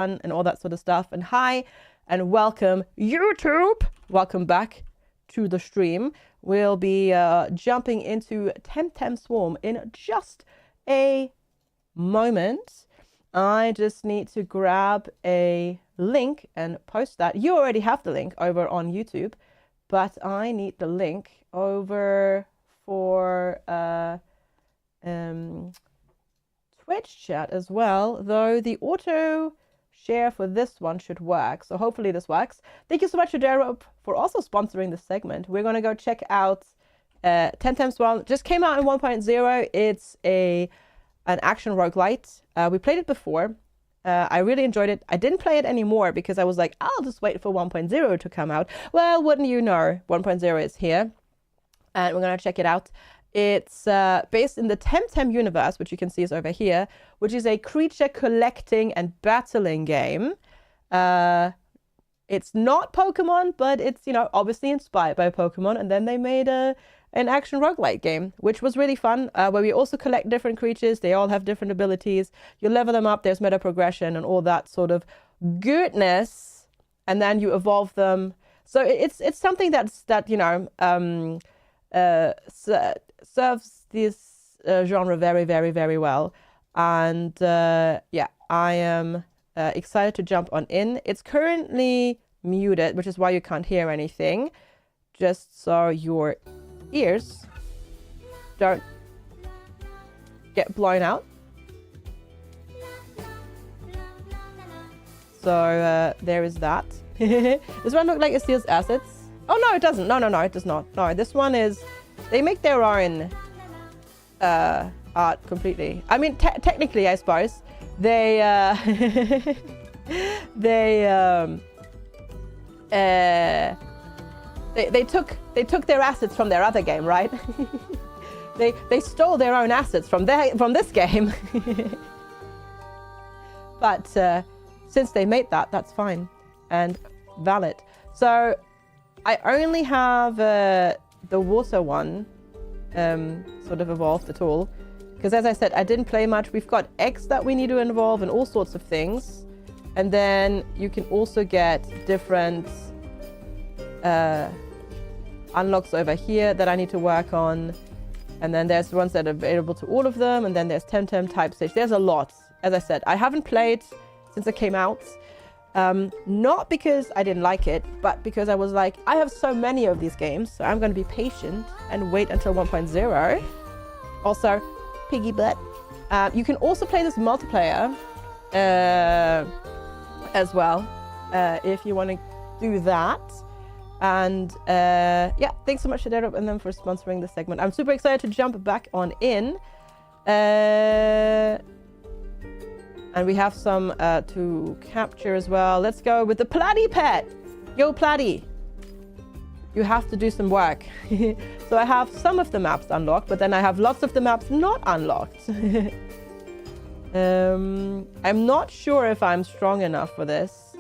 and all that sort of stuff. And hi and welcome YouTube. Welcome back to the stream. We'll be jumping into TemTem Swarm in just a moment. I just need to grab a link and post that. You already have the link over on YouTube, but I need the link over for Twitch chat as well, though the auto share for this one should work, so hopefully this works. Thank you so much to Derop for also sponsoring this segment. We're going to go check out TemTem Swarm. Just came out in 1.0. It's an action roguelite. We played it before. I really enjoyed it. I didn't play it anymore because I was like, I'll just wait for 1.0 to come out. Well, wouldn't you know, 1.0 is here and we're going to check it out. It's based in the TemTem universe, which you can see is over here, which is a creature collecting and battling game. It's not Pokemon, but it's, you know, obviously inspired by Pokemon. And then they made an action roguelite game, which was really fun, where we also collect different creatures. They all have different abilities. You level them up. There's meta progression and all that sort of goodness. And then you evolve them. So it's something that you know, serves this genre very, very, very well. And yeah, I am excited to jump on in. It's currently muted, which is why you can't hear anything, just so your ears don't get blown out. So there is that. This one looks like it steals assets. Oh no, it doesn't. No, it does not. No, this one is, they make their own art completely. I mean, technically, I suppose they they took their assets from their other game, right? they stole their own assets from this game. But since they made that, that's fine and valid. So I only have the water one sort of evolved at all, because as I said, I didn't play much. We've got eggs that we need to evolve and all sorts of things, and then you can also get different unlocks over here that I need to work on, and then there's ones that are available to all of them, and then there's TemTem type stage. There's a lot. As I said, I haven't played since it came out. Not because I didn't like it, but because I was like, I have so many of these games, so I'm going to be patient and wait until 1.0. Also, piggy butt. You can also play this multiplayer as well, if you want to do that. And yeah, thanks so much to Derop and them for sponsoring this segment. I'm super excited to jump back on in. And we have some to capture as well. Let's go with the Platy pet. Yo, Platy. You have to do some work. So I have some of the maps unlocked, but then I have lots of the maps not unlocked. I'm not sure if I'm strong enough for this.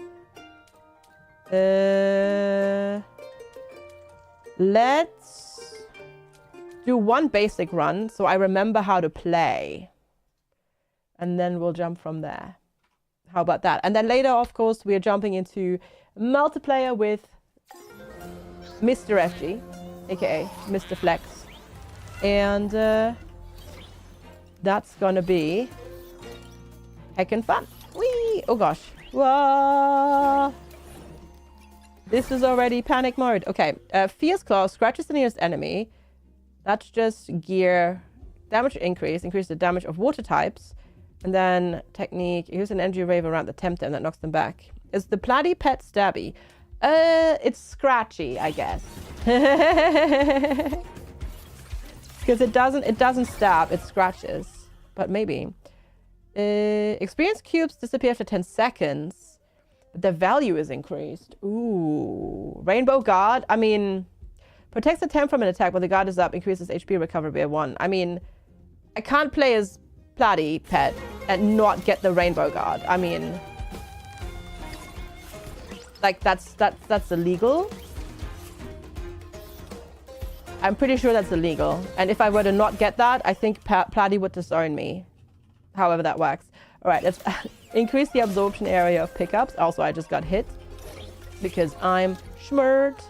Let's do one basic run so I remember how to play. And then we'll jump from there. How about that? And then later, of course, we are jumping into multiplayer with Mr. FG, aka Mr. Flex. And that's gonna be heckin' fun. Whee! Oh gosh. Whoa! This is already panic mode. Okay. Fierce Claw scratches the nearest enemy. That's just gear. Damage increase. Increase the damage of water types. And then technique, use an energy wave around the TemTem that knocks them back. Is the Platy pet stabby? It's scratchy, I guess. Because it doesn't stab, it scratches. But maybe. Experience cubes disappear after 10 seconds. But their value is increased. Ooh. Rainbow Guard, I mean, protects the Tem from an attack while the guard is up, increases HP recovery by 1. I mean, I can't play as Platy pet and not get the Rainbow Guard. I mean, like that's illegal. I'm pretty sure that's illegal. And if I were to not get that, I think Platy would disown me. However that works. All right, let's increase the absorption area of pickups. Also, I just got hit because I'm schmurd.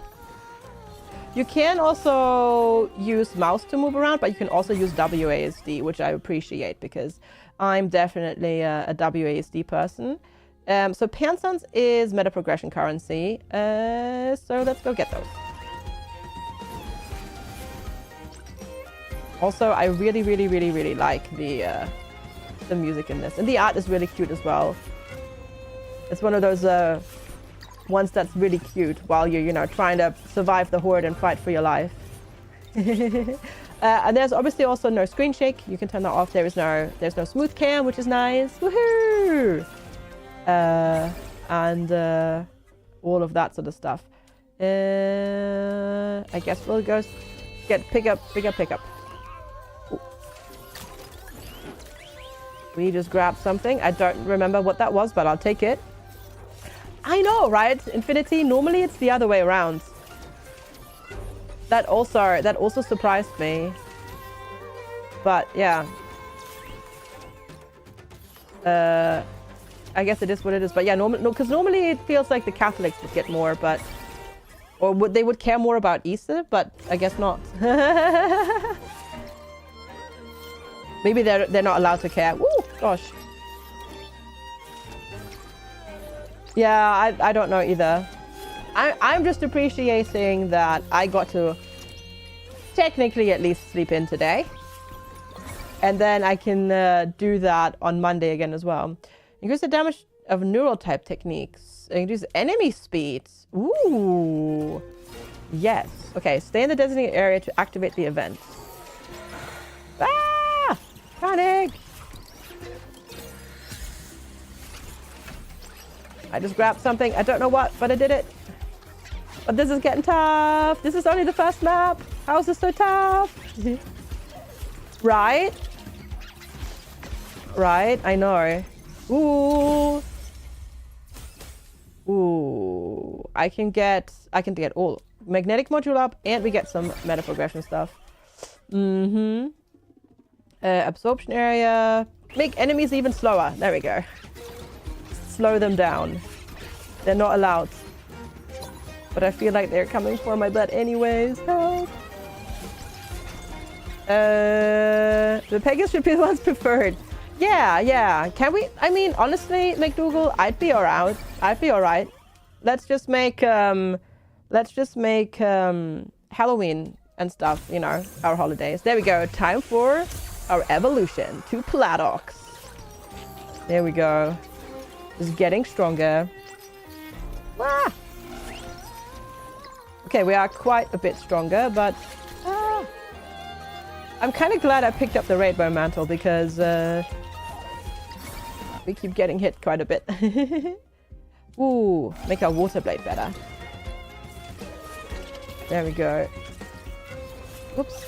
You can also use mouse to move around, but you can also use WASD, which I appreciate because I'm definitely a WASD person. So Pansons is meta progression currency. So let's go get those. Also, I really, really, really, really like the music in this. And the art is really cute as well. It's one of those ones that's really cute while you're, you know, trying to survive the horde and fight for your life. And there's obviously also no screen shake. You can turn that off. There's no smooth cam, which is nice. Woohoo! And all of that sort of stuff. I guess we'll go pick up. Ooh. We just grabbed something. I don't remember what that was, but I'll take it. I know, right? Infinity, normally it's the other way around. That also surprised me. But yeah. I guess it is what it is. But yeah, because normally it feels like the Catholics would get more, but they would care more about Easter, but I guess not. Maybe they're not allowed to care. Woo, gosh. Yeah, I don't know either. I'm just appreciating that I got to technically at least sleep in today. And then I can do that on Monday again as well. Increase the damage of neural type techniques. Increase enemy speed. Ooh. Yes. Okay, stay in the designated area to activate the event. Ah! Panic! I just grabbed something. I don't know what, but I did it. But this is getting tough. This is only the first map. How is this so tough? Right? Right, I know. Ooh. Ooh. I can get all magnetic module up, and we get some meta progression stuff. Mm-hmm. Absorption area. Make enemies even slower. There we go. Slow them down. They're not allowed. But I feel like they're coming for my butt anyways. Help. The Pegasus should be the ones preferred. Yeah. Can we? I mean, honestly, McDougal, I'd be alright. Let's just make Halloween and stuff, you know, our holidays. There we go. Time for our evolution to Pladox. There we go. Just getting stronger. Ah! Okay, we are quite a bit stronger, but I'm kind of glad I picked up the Rainbow Mantle because we keep getting hit quite a bit. Ooh, make our Water Blade better. There we go. Whoops.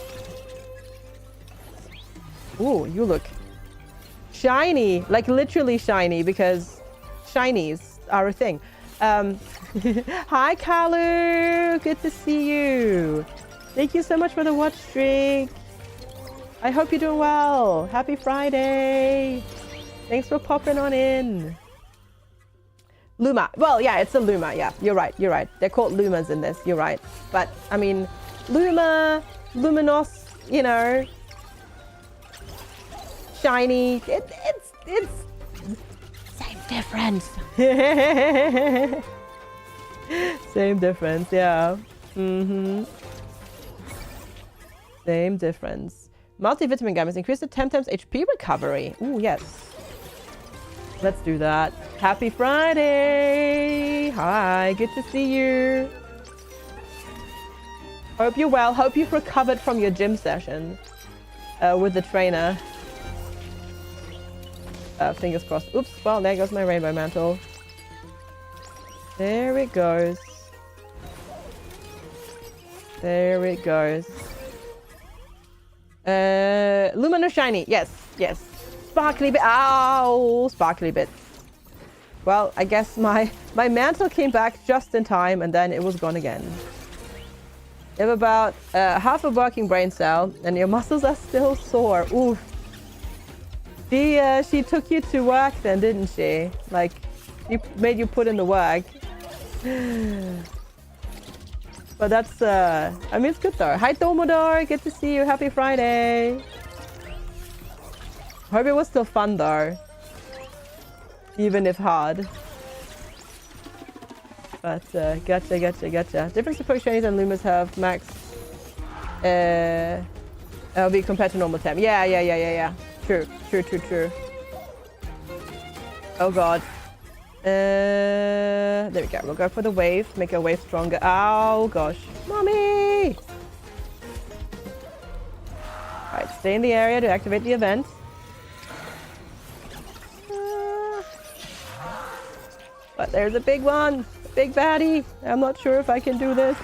Ooh, you look shiny, like literally shiny, because shinies are a thing. Hi, Kalu. Good to see you. Thank you so much for the watch streak. I hope you're doing well. Happy Friday. Thanks for popping on in. Luma. Well, yeah, it's a Luma. Yeah, you're right. They're called Lumas in this. You're right. But, I mean, Luma, Luminos, you know, shiny. It's same difference. Same difference, yeah. Same difference. Multivitamin gummies increase the TemTem's HP recovery. Ooh, yes. Let's do that. Happy Friday! Hi, good to see you. Hope you're well. Hope you've recovered from your gym session with the trainer. Fingers crossed. Oops, well, there goes my Rainbow Mantle. There it goes. There it goes. Lumino Shiny. Yes. Sparkly bit. Ow! Sparkly bit. Well, I guess my mantle came back just in time and then it was gone again. You have about half a working brain cell and your muscles are still sore. Oof. She took you to work then, didn't she? Like, she made you put in the work. But that's, I mean, it's good though. Hi, Domodor. Good to see you. Happy Friday. Hope it was still fun though. Even if hard. But, gotcha. Different support trainings and Lumas have max. LV compared to normal temp. Yeah. True. Oh god. There we go. We'll go for the wave. Make our wave stronger. Oh gosh. Mommy! Alright, stay in the area to activate the event. But there's a big one. A big baddie. I'm not sure if I can do this.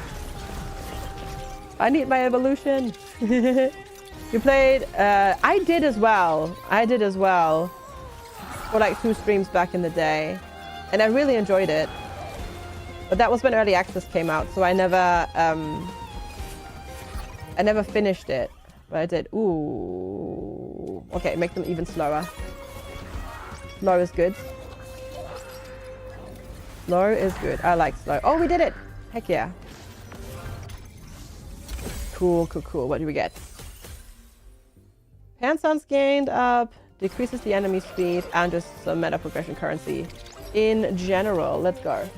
I need my evolution. You played? I did as well. For like 2 streams back in the day. And I really enjoyed it. But that was when early access came out, so I never finished it. But I did. Ooh. Okay, make them even slower. Slow is good. Slow is good. I like slow. Oh, we did it! Heck yeah. Cool. What do we get? Hand sounds gained up. Decreases the enemy speed and just some meta progression currency. In general, let's go.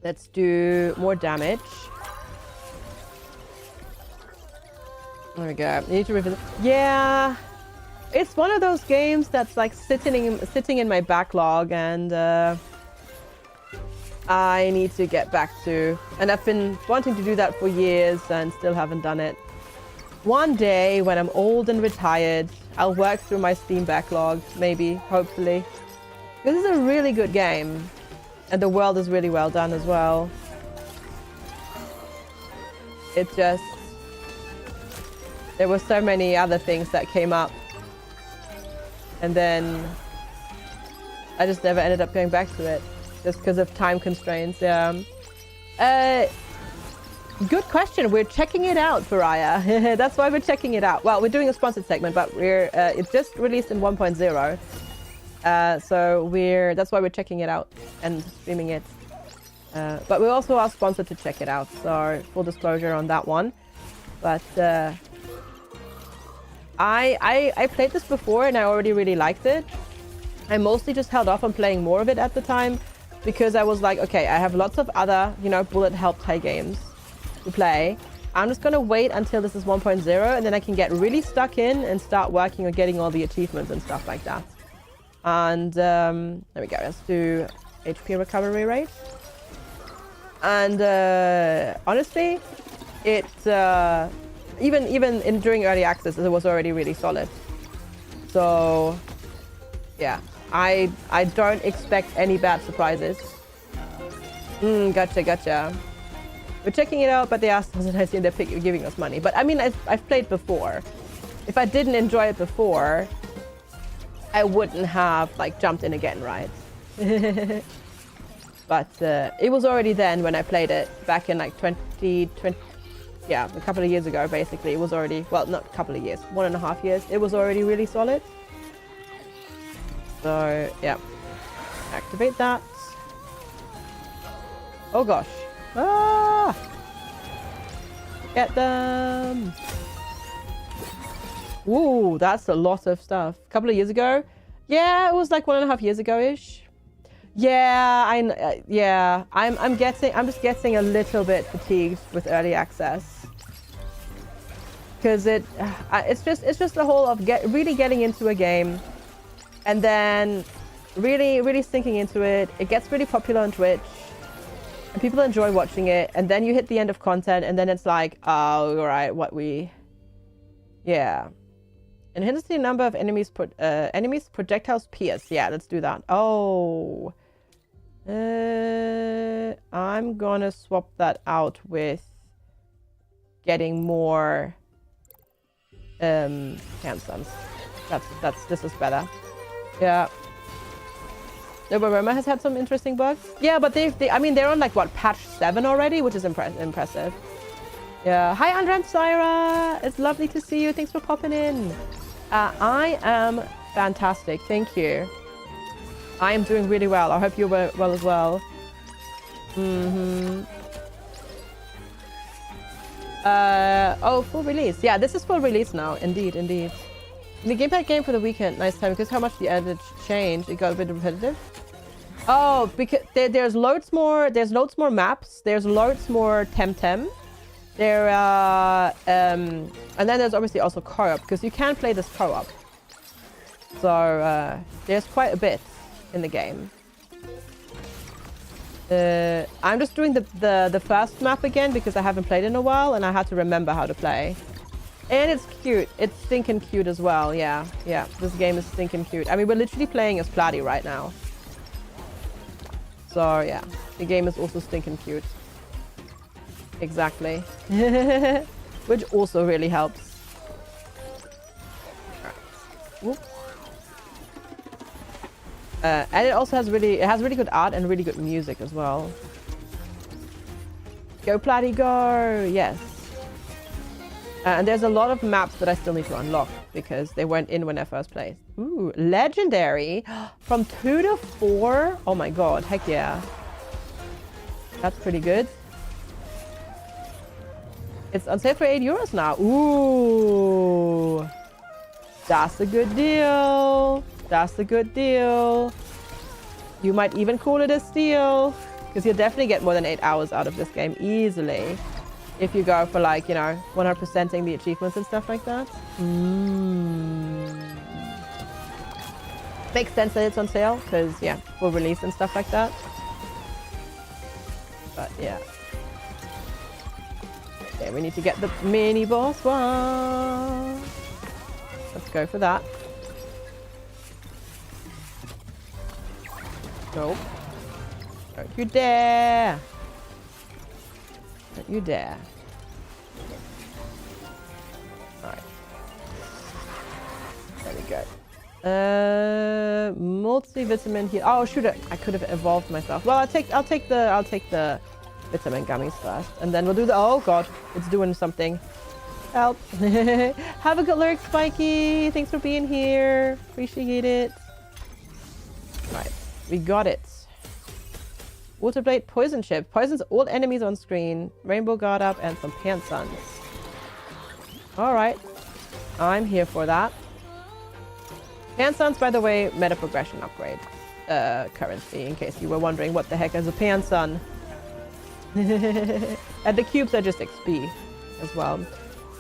Let's do more damage. There we go. Need to revisit. Yeah, it's one of those games that's like sitting in my backlog, and I need to get back to. And I've been wanting to do that for years and still haven't done it. One day, when I'm old and retired, I'll work through my Steam backlog, maybe, hopefully. This is a really good game. And the world is really well done as well. It just... There were so many other things that came up. And then... I just never ended up going back to it. Just because of time constraints, yeah. Good question. We're checking it out, Pariah. That's why we're checking it out. Well, we're doing a sponsored segment, but we're it's just released in 1.0. So that's why we're checking it out and streaming it. But we also are sponsored to check it out. So full disclosure on that one. But I played this before and I already really liked it. I mostly just held off on playing more of it at the time because I was like, okay, I have lots of other, bullet hell type games to play. I'm just gonna wait until this is 1.0 and then I can get really stuck in and start working on getting all the achievements and stuff like that. And there we go. Let's do HP recovery rate. And honestly, it even during early access, it was already really solid. So yeah, I don't expect any bad surprises. Gotcha. We're checking it out, but they asked us and I see they're giving us money. But I mean, I've played before. If I didn't enjoy it before, I wouldn't have jumped in again, right? But it was already then when I played it back in 2020. Yeah, a couple of years ago, basically. It was already, well, not a couple of years, 1.5 years. It was already really solid. So yeah, activate that. Oh gosh. Ah! Get them! Ooh, that's a lot of stuff. A couple of years ago? Yeah, it was 1.5 years ago-ish. Yeah, I'm just getting a little bit fatigued with early access. Because it's just the whole of really getting into a game and then really sinking into it. It gets really popular on Twitch. And people enjoy watching it, and then you hit the end of content, and then it's like, oh, all right, yeah. Enhance the number of enemies projectiles pierce. Yeah, let's do that. Oh. I'm gonna swap that out with getting more handsome. This is better. Yeah. No, but Roma has had some interesting bugs. Yeah, but I mean, they're on what, patch 7 already, which is impressive. Yeah. Hi, Andra and Syra. It's lovely to see you. Thanks for popping in. I am fantastic. Thank you. I am doing really well. I hope you're well as well. Oh, full release. Yeah, this is full release now. Indeed, indeed. The gameplay game for the weekend. Nice time. Because how much the edit changed. It got a bit repetitive. Oh, because there's loads more. There's loads more maps. There's loads more TemTem. There, and then there's obviously also co-op because you can play this co-op. So there's quite a bit in the game. I'm just doing the first map again because I haven't played in a while and I had to remember how to play. And it's cute. It's stinking cute as well. Yeah, yeah. This game is stinking cute. I mean, we're literally playing as Platy right now. So yeah, the game is also stinking cute. Exactly. Which also really helps. Right. And it also has really good art and really good music as well. Go Platy, go! Yes. And there's a lot of maps that I still need to unlock because they weren't in when I first played. Ooh, legendary! From 2 to 4? Oh my god, heck yeah. That's pretty good. It's on sale for €8 now. Ooh. That's a good deal. That's a good deal. You might even call it a steal. Because you'll definitely get more than 8 hours out of this game easily. If you go for like, you know, 100%ing the achievements and stuff like that. Makes sense that it's on sale. Because, yeah, full release and stuff like that. But, yeah. Okay, we need to get the mini boss one. Let's go for that. Nope. Don't you dare. Don't you dare. Alright. There we go. Multivitamin here. Oh shoot! I could have evolved myself. Well, I'll take the vitamin gummies first, and then we'll do the. Oh god, it's doing something. Help! Have a good lurk, Spiky. Thanks for being here. Appreciate it. Right, we got it. Waterblade poison chip poisons all enemies on screen. Rainbow guard up and some Pansuns. All right, I'm here for that. Pansuns, by the way, meta progression upgrade currency, in case you were wondering what the heck is a Pansun. And the cubes are just XP as well,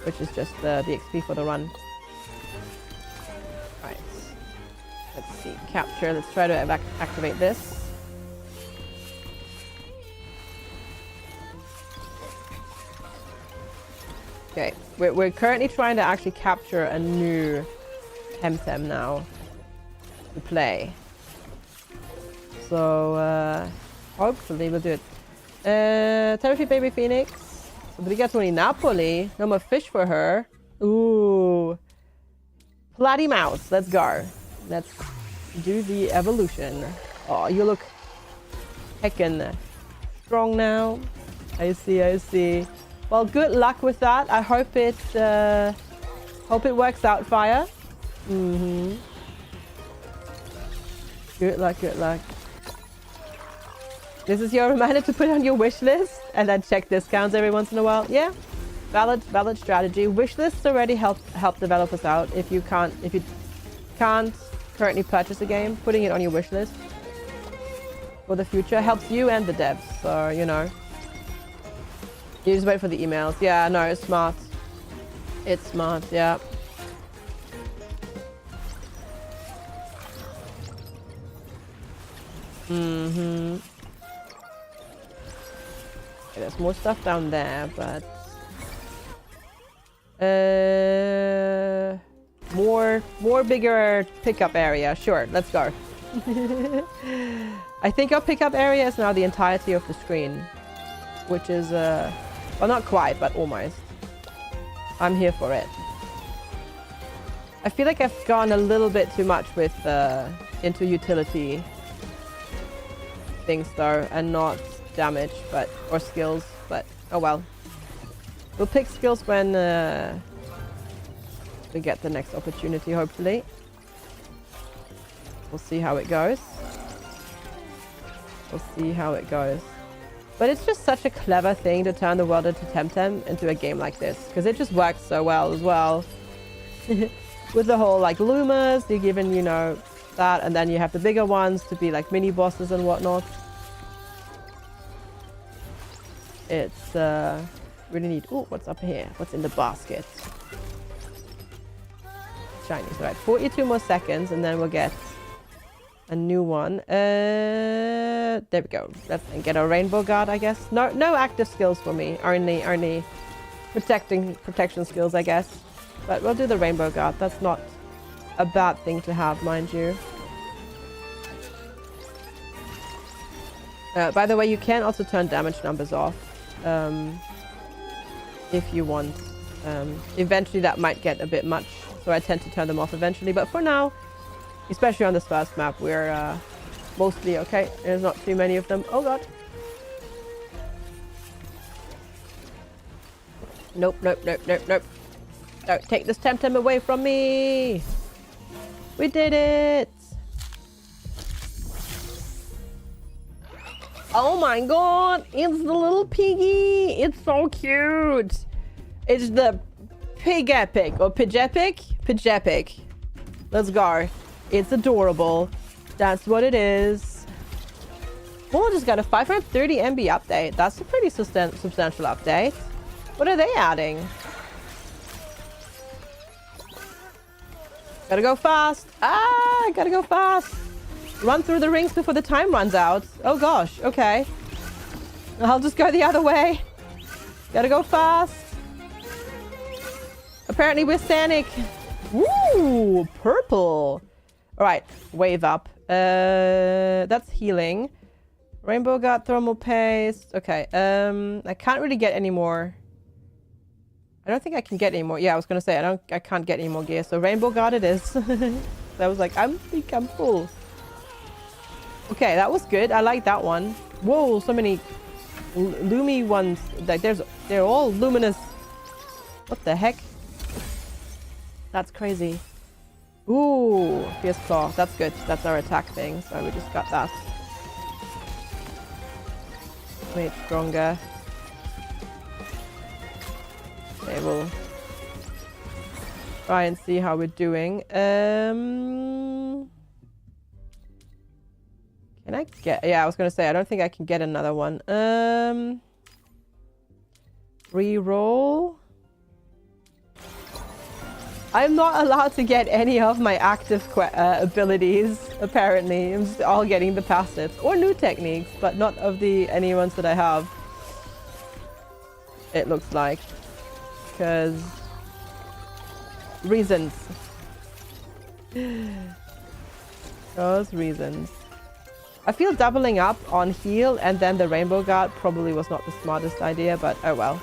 which is just the XP for the run. Right. Let's see. Capture. Let's try to activate this. Okay. We're currently trying to actually capture a new TemTem now to play. So hopefully we'll do it. Terrify Baby Phoenix. Obrigatoni Napoli. No more fish for her. Ooh. Platy Mouse. Let's go. Let's do the evolution. Oh, you look heckin' strong now. I see, I see. Well, good luck with that. I hope it works out, Fire. Good luck, good luck. This is your reminder to put on your wish list and then check discounts every once in a while. Yeah, valid strategy. Wish lists already help developers out. If you can't currently purchase a game, putting it on your wish list for the future helps you and the devs. So you know, you just wait for the emails. Yeah, no, it's smart. It's smart. Yeah. Okay, there's more stuff down there, but more bigger pickup area. Sure, let's go. I think our pickup area is now the entirety of the screen, which is well, not quite, but almost. I'm here for it. I feel like I've gone a little bit too much with into utility things though, and not damage, or skills, but oh well. We'll pick skills when we get the next opportunity, hopefully. We'll see how it goes. We'll see how it goes. But it's just such a clever thing to turn the world into TemTem into a game like this. Because it just works so well as well. With the whole like Lumas, you're given, you know, that. And then you have the bigger ones to be like mini bosses and whatnot. It's really neat. Oh, what's up here? What's in the basket? Shinies, right? 42 more seconds and then we'll get a new one. There we go. Let's get a rainbow guard, I guess. No active skills for me. Only protection skills, I guess. But we'll do the rainbow guard. That's not a bad thing to have, mind you. By the way, you can also turn damage numbers off if you want. Eventually that might get a bit much, so I tend to turn them off eventually. But for now, especially on this first map, we're mostly okay. There's not too many of them. Oh god. Nope, nope, nope, nope, nope. Don't take this TemTem away from me! We did it! Oh my god! It's the little piggy! It's so cute! It's the Pig Epic, or Pigepic? Pigepic. Let's go. It's adorable. That's what it is. Oh, just got a 530 MB update. That's a pretty substantial update. What are they adding? Gotta go fast. Ah, gotta go fast. Run through the rings before the time runs out. Oh gosh, okay. I'll just go the other way. Gotta go fast. Apparently we're Sanic. Woo, purple. All right, wave up. That's healing. Rainbow Guard, thermal paste. Okay, I can't really get any more. I don't think I can get any more. Yeah, I was gonna say I can't get any more gear. So Rainbow Guard it is. I was like, I think I'm full. Okay, that was good. I like that one. Whoa, so many loomy ones. Like they're all luminous. What the heck? That's crazy. Ooh, Fierce Claw. That's good. That's our attack thing. So we just got that. Made stronger. Okay, we'll try and see how we're doing. Can I get... Yeah, I was going to say, I don't think I can get another one. Reroll. I'm not allowed to get any of my active abilities, apparently. I'm just all getting the passives. Or new techniques, but not of the any ones that I have. It looks like. Because... reasons. Those reasons. I feel doubling up on heal and then the Rainbow Guard probably was not the smartest idea, but oh well.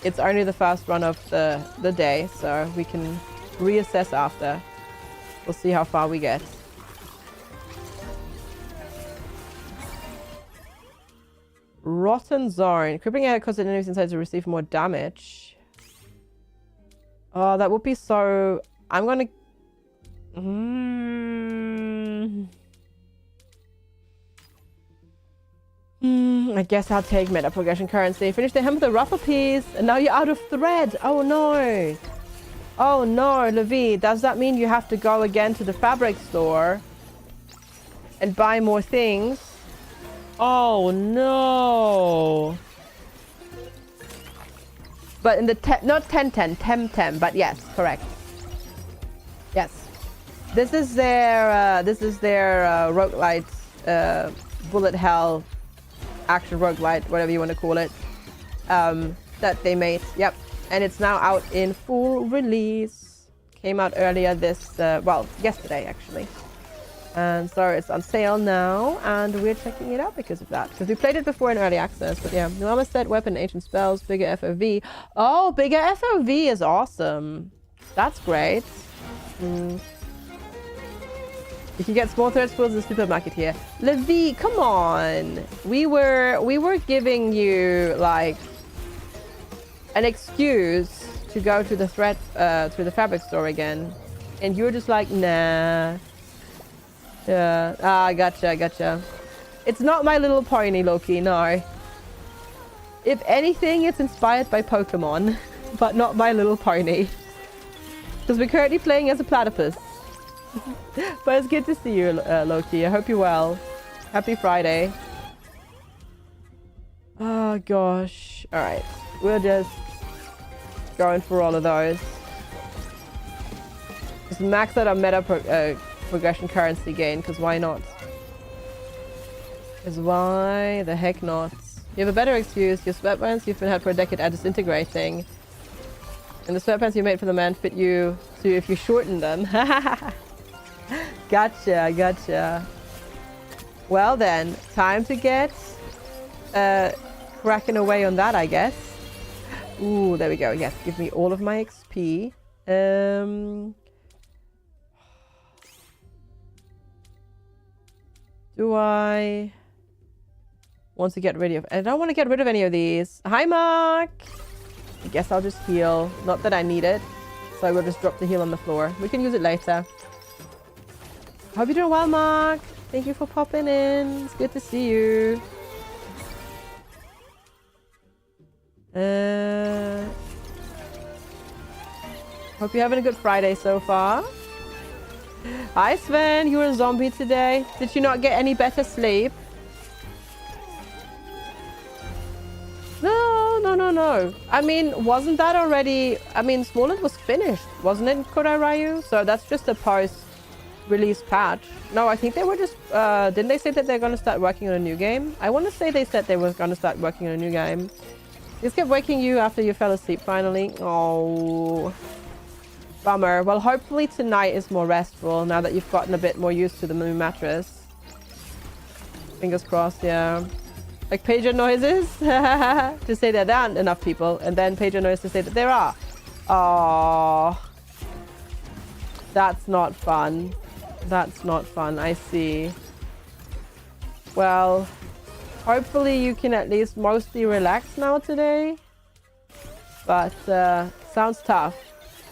It's only the first run of the day, so we can reassess after. We'll see how far we get. Rotten Zone. Crippling air causes enemies inside to receive more damage. Oh, that would be so... I'm gonna... I guess I'll take meta progression currency. Finish the hem with the ruffle piece, and now you're out of thread. Oh no. Oh no, Levi. Does that mean you have to go again to the fabric store and buy more things? Oh no. But in the not TemTem, but yes, correct. Yes. This is their roguelite, bullet hell, action roguelite, whatever you want to call it, that they made. Yep, and it's now out in full release. Came out earlier this, well, yesterday actually. And so it's on sale now, and we're checking it out because of that. Because we played it before in early access, but yeah. Normal set, weapon, ancient spells, bigger FOV. Oh, bigger FOV is awesome. That's great. You can get small threads fools in the supermarket here. Levi, come on. We were giving you like an excuse to go to the fabric store again, and you were just like, nah. Yeah. Ah, gotcha. It's not My Little Pony, Loki. No. If anything, it's inspired by Pokemon, but not My Little Pony. Because we're currently playing as a platypus. But it's good to see you, Loki. I hope you're well. Happy Friday. Oh, gosh. Alright. We're just going for all of those. Just max out our meta progression currency gain, because why not? Because why the heck not? You have a better excuse. Your sweatpants you've been had for a decade are disintegrating. And the sweatpants you made for the man fit you too if you shorten them. Gotcha. Well then, time to get cracking away on that, I guess. Ooh, there we go. Yes, give me all of my XP. Do I want to get rid of... I don't want to get rid of any of these. Hi, Mark! I guess I'll just heal. Not that I need it. So I will just drop the heal on the floor. We can use it later. Hope you're doing well, Mark. Thank you for popping in. It's good to see you. Hope you're having a good Friday so far. Hi, Sven. You were a zombie today. Did you not get any better sleep? No. I mean, wasn't that already... I mean, Smallland was finished, wasn't it, Kodai Ryu? So that's just a post-release patch. No, I think they were just... didn't they say that they're going to start working on a new game? I want to say they said they were going to start working on a new game. Just kept waking you after you fell asleep finally. Oh, bummer. Well, hopefully tonight is more restful now that you've gotten a bit more used to the new mattress. Fingers crossed, yeah. Like pager noises to say that there aren't enough people, and then pager noises to say that there are. Oh, that's not fun. That's not fun. I see. Well, hopefully you can at least mostly relax now today. But sounds tough.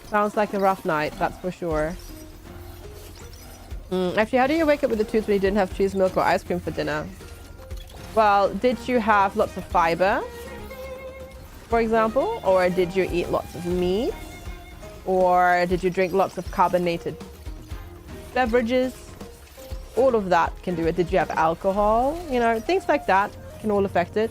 Sounds like a rough night, that's for sure. Actually, how do you wake up with a tooth when you didn't have cheese, milk, or ice cream for dinner? Well, did you have lots of fiber, for example? Or did you eat lots of meat? Or did you drink lots of carbonated beverages? All of that can do it. Did you have alcohol? You know, things like that can all affect it.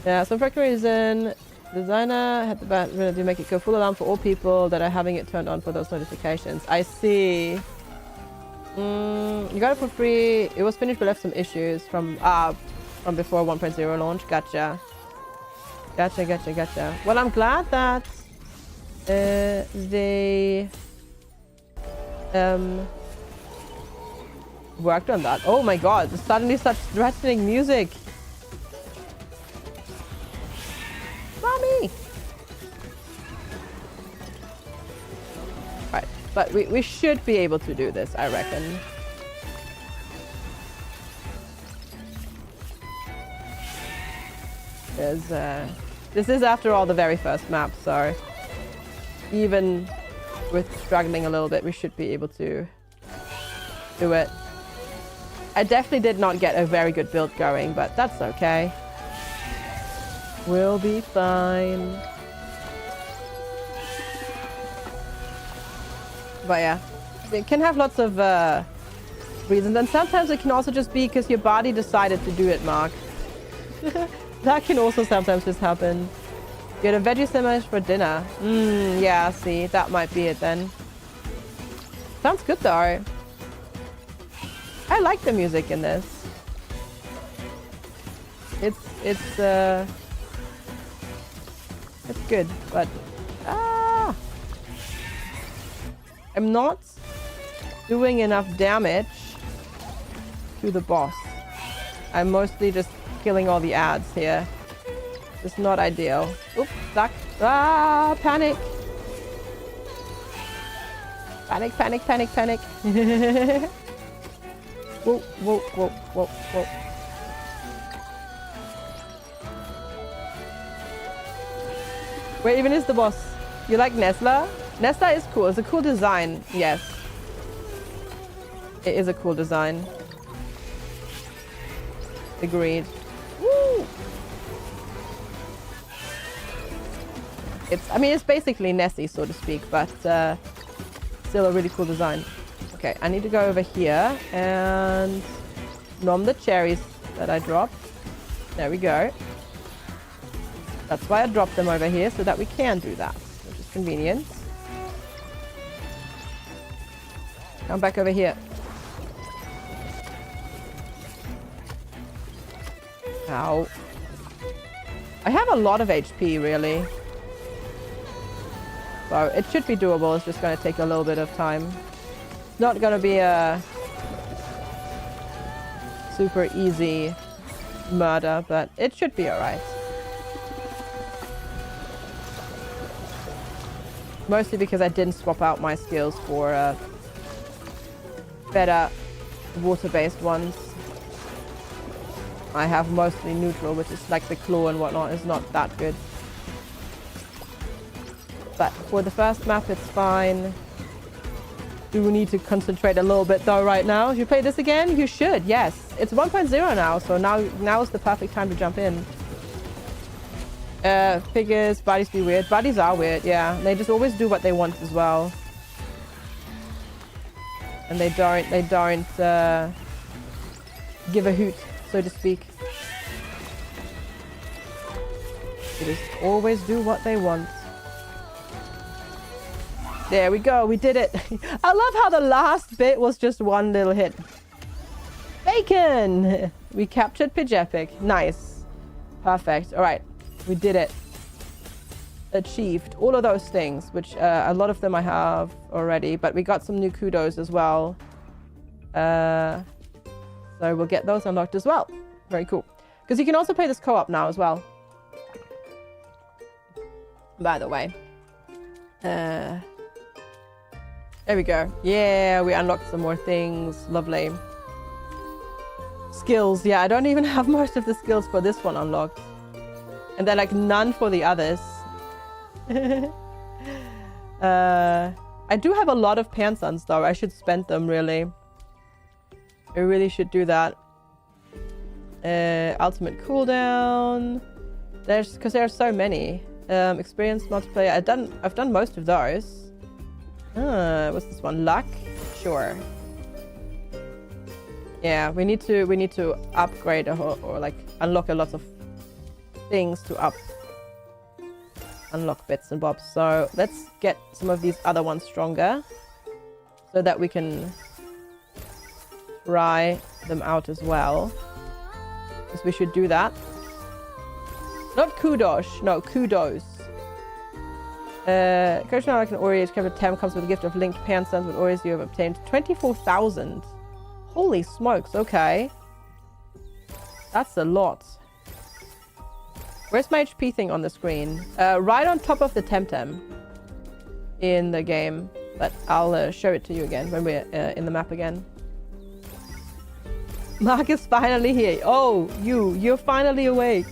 Yeah, so for some reason, designer had the bad to make it go full alarm for all people that are having it turned on for those notifications. I see. You got it for free. It was finished but left some issues from before 1.0 launch. Gotcha. Well, I'm glad that they worked on that. Oh my god, there's suddenly such threatening music. Mommy! Right, but we should be able to do this, I reckon. This is after all the very first map, so even with struggling a little bit, we should be able to do it. I definitely did not get a very good build going, but that's okay. We'll be fine. But yeah, it can have lots of reasons, and sometimes it can also just be because your body decided to do it, Mark. That can also sometimes just happen. You had a veggie sandwich for dinner. Yeah, see, that might be it then. Sounds good though. I like the music in this. It's good, but I'm not doing enough damage to the boss. I'm mostly just killing all the ads here. It's not ideal. Oops, stuck. Panic. Panic, panic, panic, panic. Whoa, whoa, whoa, whoa, whoa. Where even is the boss? You like Nesla? Nesla is cool. It's a cool design. Yes. It is a cool design. Agreed. Woo! I mean, it's basically Nessie, so to speak, but still a really cool design. Okay, I need to go over here and nom the cherries that I dropped. There we go. That's why I dropped them over here, so that we can do that, which is convenient. Come back over here. Ow. I have a lot of HP, really. So it should be doable. It's just going to take a little bit of time. It's not going to be a super easy murder, but it should be alright. Mostly because I didn't swap out my skills for better water-based ones. I have mostly neutral, which is like the claw and whatnot is not that good. But for the first map, it's fine. Do need to concentrate a little bit though right now. Should you play this again? You should, yes. It's 1.0 now, so now is the perfect time to jump in. Figures, bodies be weird. Bodies are weird, yeah. They just always do what they want as well. And they don't give a hoot, so to speak. They just always do what they want. There we go, we did it. I love how the last bit was just one little hit. Bacon! We captured Pidge Epic. Nice. Perfect. All right, we did it. Achieved all of those things, which a lot of them I have already, but we got some new kudos as well. So we'll get those unlocked as well. Very cool. Because you can also play this co-op now as well. By the way. There we go. Yeah, we unlocked some more things. Lovely. Skills. Yeah, I don't even have most of the skills for this one unlocked. And then like none for the others. I do have a lot of Pansuns though. I should spend them really. I really should do that. Ultimate cooldown. Because there are so many. Experience multiplayer. I've done most of those. What's this one? Luck? Sure. Yeah, we need to upgrade or like unlock a lot of things to unlock bits and bobs. So let's get some of these other ones stronger so that we can try them out as well. Because we should do that. Not kudos, no, kudos. Coach now like an Aureus TemTem comes with a gift of linked Pansuns with Aureus you have obtained 24,000. Holy smokes, okay. That's a lot. Where's my HP thing on the screen? Right on top of the TemTem in the game. But I'll show it to you again when we're in the map again. Mark is finally here. Oh, you're finally awake.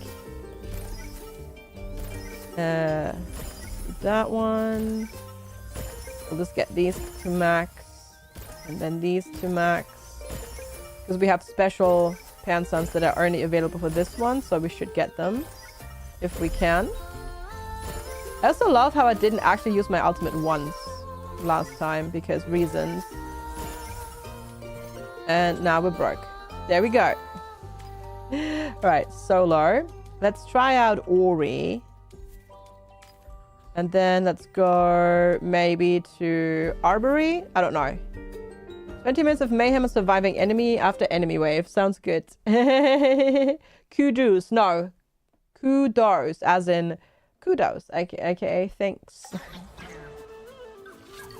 That one. We'll just get these to max. And then these to max. Because we have special Pansuns that are only available for this one. So we should get them. If we can. I also love how I didn't actually use my ultimate once last time. Because reasons. And now we're broke. There we go. Alright, solo. Let's try out Ori. And then let's go maybe to Arbory. I don't know. 20 minutes of mayhem and surviving enemy after enemy wave. Sounds good. Kudos. No. Kudos. As in kudos. AKA thanks.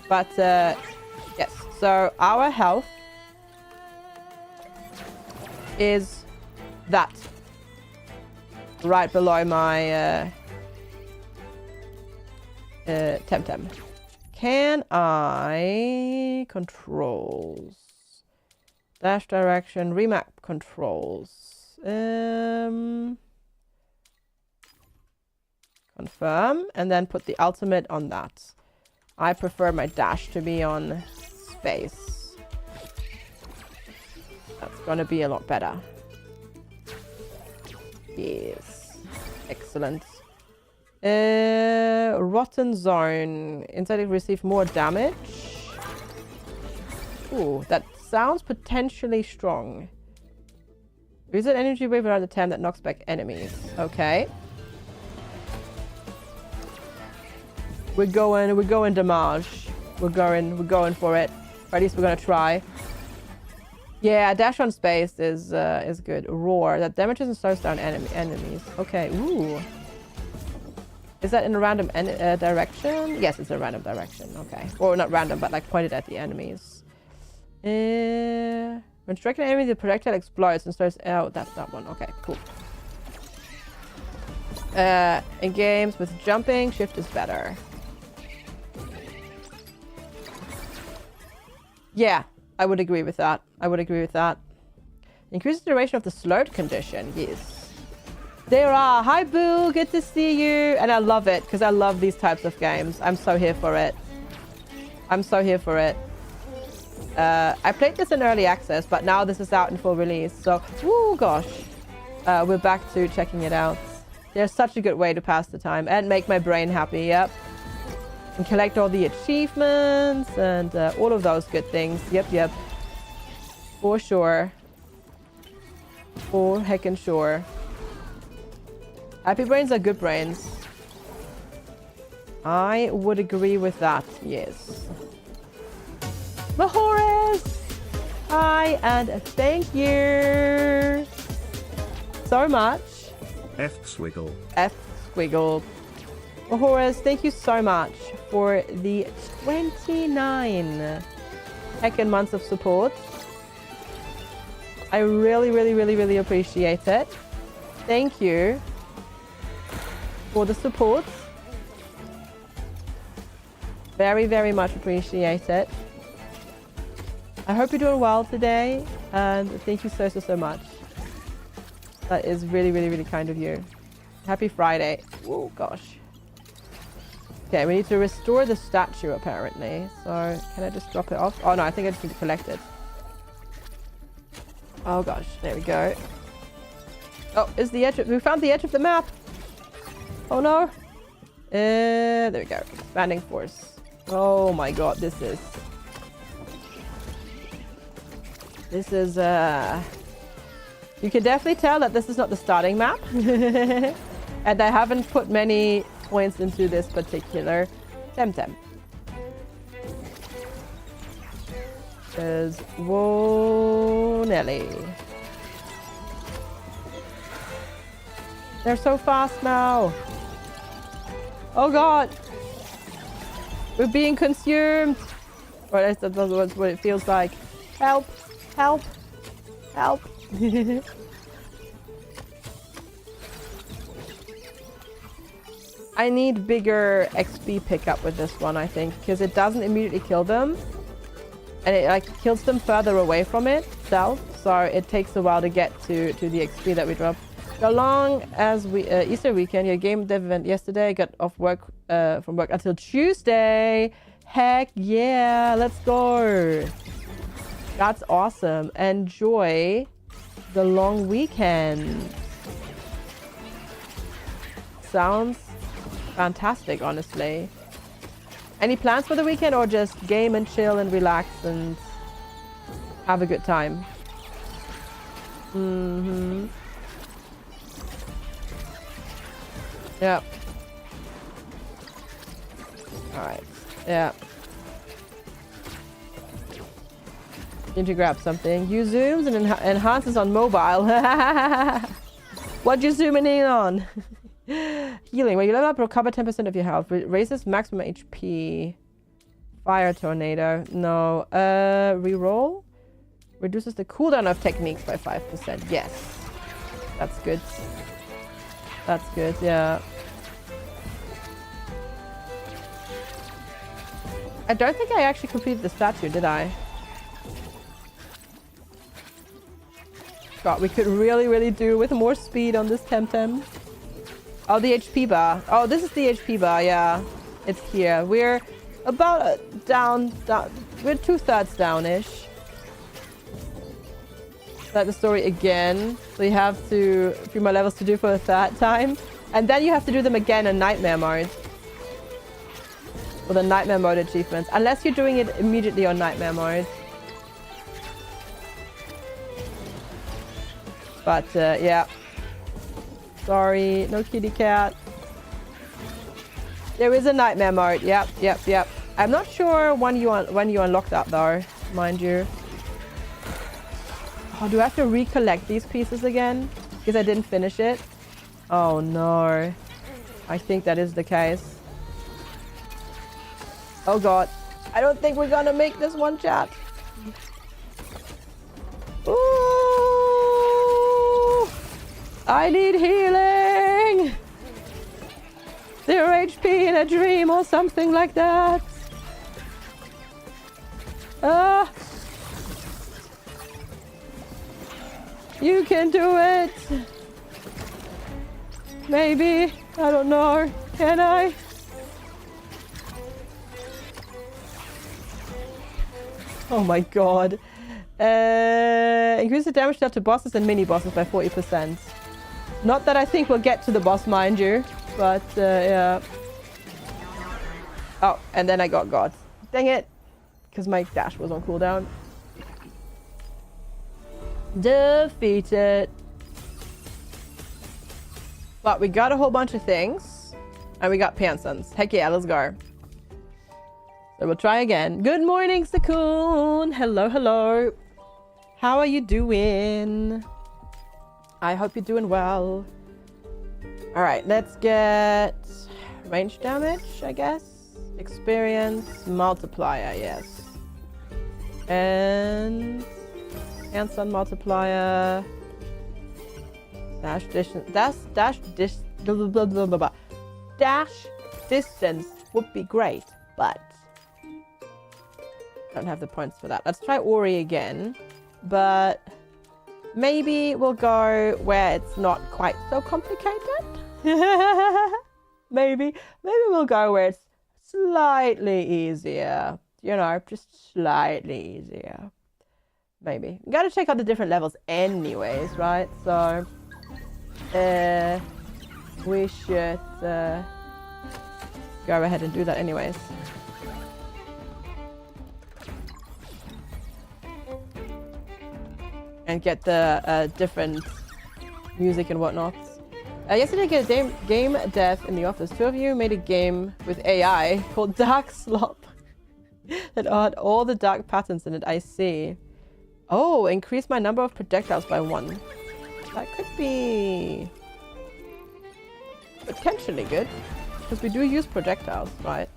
But yes. So our health is that. Right below my... TemTem. Can I... Controls. Dash direction, remap controls. Confirm, and then put the ultimate on that. I prefer my dash to be on space. That's gonna be a lot better. Yes. Excellent. Rotten zone. Inside it receive more damage. Ooh, that sounds potentially strong. Use an energy wave around the TemTem that knocks back enemies. Okay. We're going damage. We're going for it. Or at least we're gonna try. Yeah, dash on space is good. Roar. That damages and slows down enemies. Okay, ooh. Is that in a random direction? Yes, it's a random direction. Okay. Or not random, but like pointed at the enemies. When striking an enemy, the projectile explodes and starts... Oh, that's that one. Okay, cool. In games with jumping, shift is better. Yeah, I would agree with that. I would agree with that. Increases the duration of the slurred condition. Yes. There are. Hi, Boo. Good to see you. And I love it because I love these types of games. I'm so here for it. I'm so here for it. I played this in early access, but now this is out in full release. So, woo, gosh. We're back to checking it out. There's such a good way to pass the time and make my brain happy. Yep. And collect all the achievements and all of those good things. Yep, yep. For sure. For heckin' sure. Happy brains are good brains. I would agree with that, yes. Mahoris! Hi, and thank you so much. FGsquared. FGsquared. Mahoris, thank you so much for the 29 heckin' months of support. I really, really, really, really appreciate it. Thank you for the support. Very, very much appreciate it. I hope you're doing well today, and thank you so, so, so much. That is really, really, really kind of you. Happy Friday. Oh, gosh. Okay, we need to restore the statue, apparently. So, can I just drop it off? Oh, no, I think I just need to collect it. Oh, gosh. There we go. Oh, is the edge of... We found the edge of the map. Oh, no. There we go. Expanding force. Oh, my God. This is... You can definitely tell that this is not the starting map. And I haven't put many points into this particular TemTem. Because, whoa, Nelly. They're so fast now. Oh God. We're being consumed. Or at least that's what it feels like. Help. Help. Help. I need bigger XP pickup with this one, I think, because it doesn't immediately kill them. And it like kills them further away from itself, so it takes a while to get to the XP that we drop. So long as we Easter weekend, your game dev event yesterday, got off work from work until Tuesday. Heck yeah, let's go. That's awesome. Enjoy the long weekend. Sounds fantastic, honestly. Any plans for the weekend, or just game and chill and relax and have a good time? Mm-hmm. Yep. Alright. Yeah. Need to grab something. Use zooms and enhances on mobile. What you zooming in on? Healing. When you level up, recover 10% of your health. Raises maximum HP. Fire tornado. No. Reroll. Reduces the cooldown of techniques by 5%. Yes. That's good. That's good, yeah. I don't think I actually completed the statue, did I? God, we could really do with more speed on this TemTem. Oh, the HP bar. Oh, this is the HP bar, yeah. It's here. We're about down. We're 2/3 down-ish. Start the story again. So you have to 3 more levels to do for a third time. And then you have to do them again in Nightmare mode. For the Nightmare mode achievements. Unless you're doing it immediately on Nightmare mode. But, yeah. Sorry, no kitty cat. There is a Nightmare mode. Yep. I'm not sure when you unlock that though, mind you. Oh, do I have to recollect these pieces again? Because I didn't finish it? Oh no. I think that is the case. Oh god. I don't think we're gonna make this one, chat. Ooh! I need healing! 0 HP in a dream or something like that. You can do it. Maybe. I don't know. Can I? Oh my god. Increase the damage dealt to bosses and mini bosses by 40%. Not that I think we'll get to the boss, mind you. But, yeah. Oh, and then I got God. Dang it. Because my dash was on cooldown. Defeated. But we got a whole bunch of things. And we got Pansons. Heck yeah, let's go. So we'll try again. Good morning, Sakun. Hello. How are you doing? I hope you're doing well. Alright, let's get range damage, I guess. Experience multiplier, yes. And Hanson multiplier. Dash distance. Dash distance would be great, but I don't have the points for that. Let's try Ori again, but maybe we'll go where it's not quite so complicated. Maybe we'll go where it's slightly easier. You know, just slightly easier. Maybe. We gotta check out the different levels anyways, right? So, we should go ahead and do that anyways. And get the different music and whatnot. Yesterday I get a game dev in the office. 2 of you made a game with AI called Dark Slop that had all the dark patterns in it. I see. Oh, increase my number of projectiles by 1. That could be potentially good. Because we do use projectiles, right?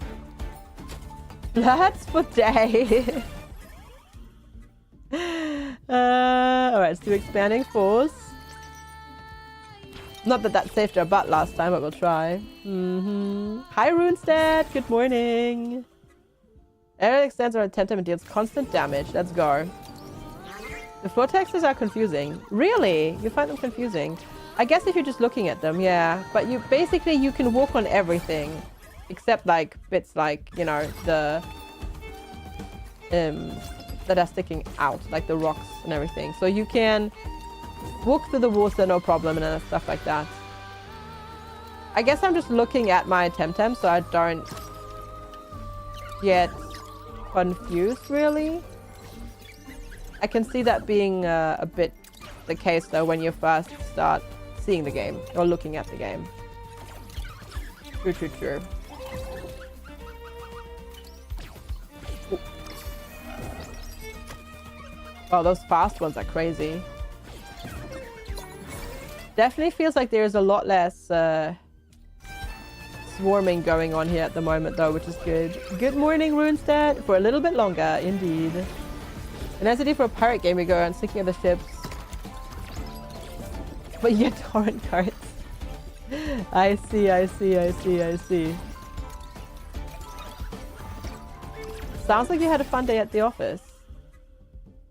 That's for day. Alright, let's do expanding force. Not that that saved our butt last time, but we'll try. Hi, Runestead. Good morning. Area extends around TemTem and deals constant damage. Let's go. The floor textures are confusing. Really? You find them confusing? I guess if you're just looking at them, yeah. But you basically you can walk on everything, except like bits like, you know, the that are sticking out, like the rocks and everything. So you can walk through the water, no problem, and stuff like that. I guess I'm just looking at my TemTem so I don't get confused, really. I can see that being a bit the case, though, when you first start seeing the game or looking at the game. True. Oh, those fast ones are crazy. Definitely feels like there's a lot less swarming going on here at the moment, though, which is good. Good morning, Runestead. For a little bit longer, indeed. And as I do for a pirate game, we go around sinking other ships. But you get torrent cards. I see. Sounds like you had a fun day at the office.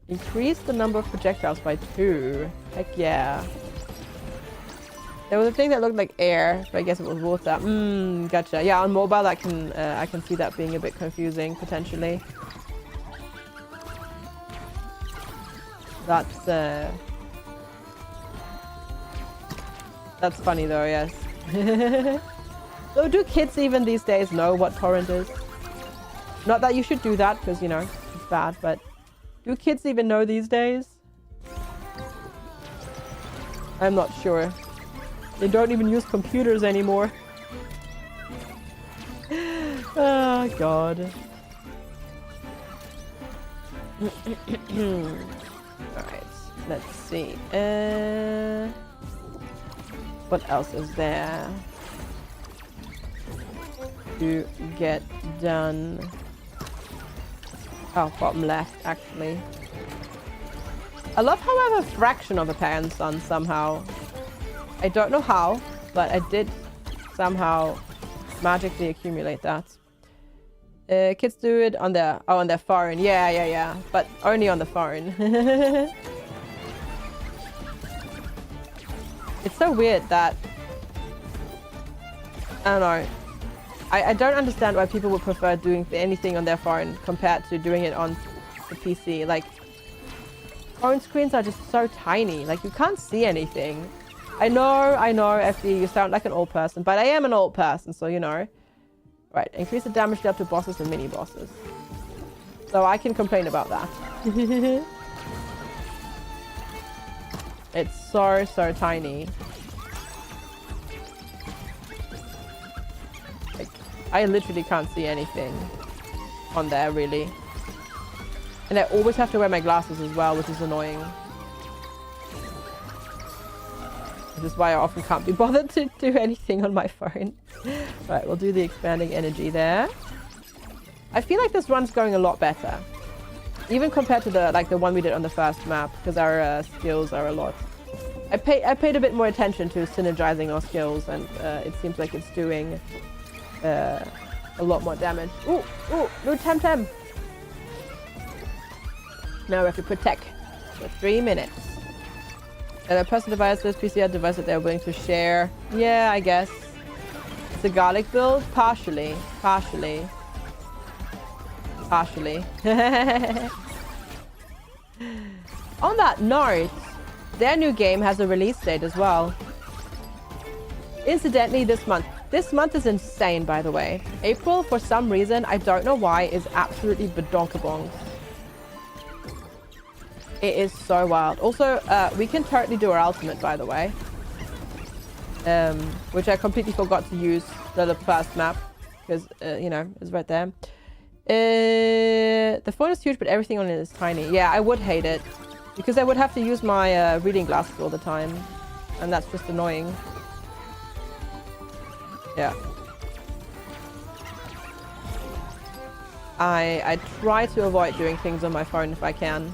Increase the number of projectiles by 2. Heck yeah. There was a thing that looked like air, but I guess it was water. Gotcha. Yeah, on mobile I can see that being a bit confusing potentially. That's funny though, yes. So do kids even these days know what torrent is? Not that you should do that, because, you know, it's bad, but do kids even know these days? I'm not sure. They don't even use computers anymore. Oh, God. Alright, let's see. What else is there to get done? Oh, bottom left, actually. I love how I have a fraction of a parent son somehow. I don't know how, but I did somehow magically accumulate that. Kids do it on their phone. Yeah. But only on the phone. It's so weird that... I don't know. I don't understand why people would prefer doing anything on their phone compared to doing it on the PC. Like, phone screens are just so tiny. Like, you can't see anything. I know, FD, you sound like an old person, but I am an old person, so you know. Right, increase the damage dealt to bosses and mini-bosses. So I can complain about that. It's so tiny. Like, I literally can't see anything on there, really. And I always have to wear my glasses as well, which is annoying. Which is why I often can't be bothered to do anything on my phone. Right, we'll do the expanding energy there. I feel like this run's going a lot better. Even compared to the one we did on the first map, because our skills are a lot... I paid a bit more attention to synergizing our skills, and it seems like it's doing a lot more damage. Ooh, new TemTem! Now we have to protect for 3 minutes. The personal devices, PCR device that they're willing to share. Yeah, I guess. It's a garlic build? Partially. On that note, their new game has a release date as well. Incidentally, this month. This month is insane, by the way. April, for some reason, I don't know why, is absolutely badonkabonk. It is so wild. Also, we can totally do our ultimate, by the way. Which I completely forgot to use the first map. Because, you know, it's right there. The phone is huge, but everything on it is tiny. Yeah, I would hate it. Because I would have to use my reading glasses all the time. And that's just annoying. Yeah. I try to avoid doing things on my phone if I can.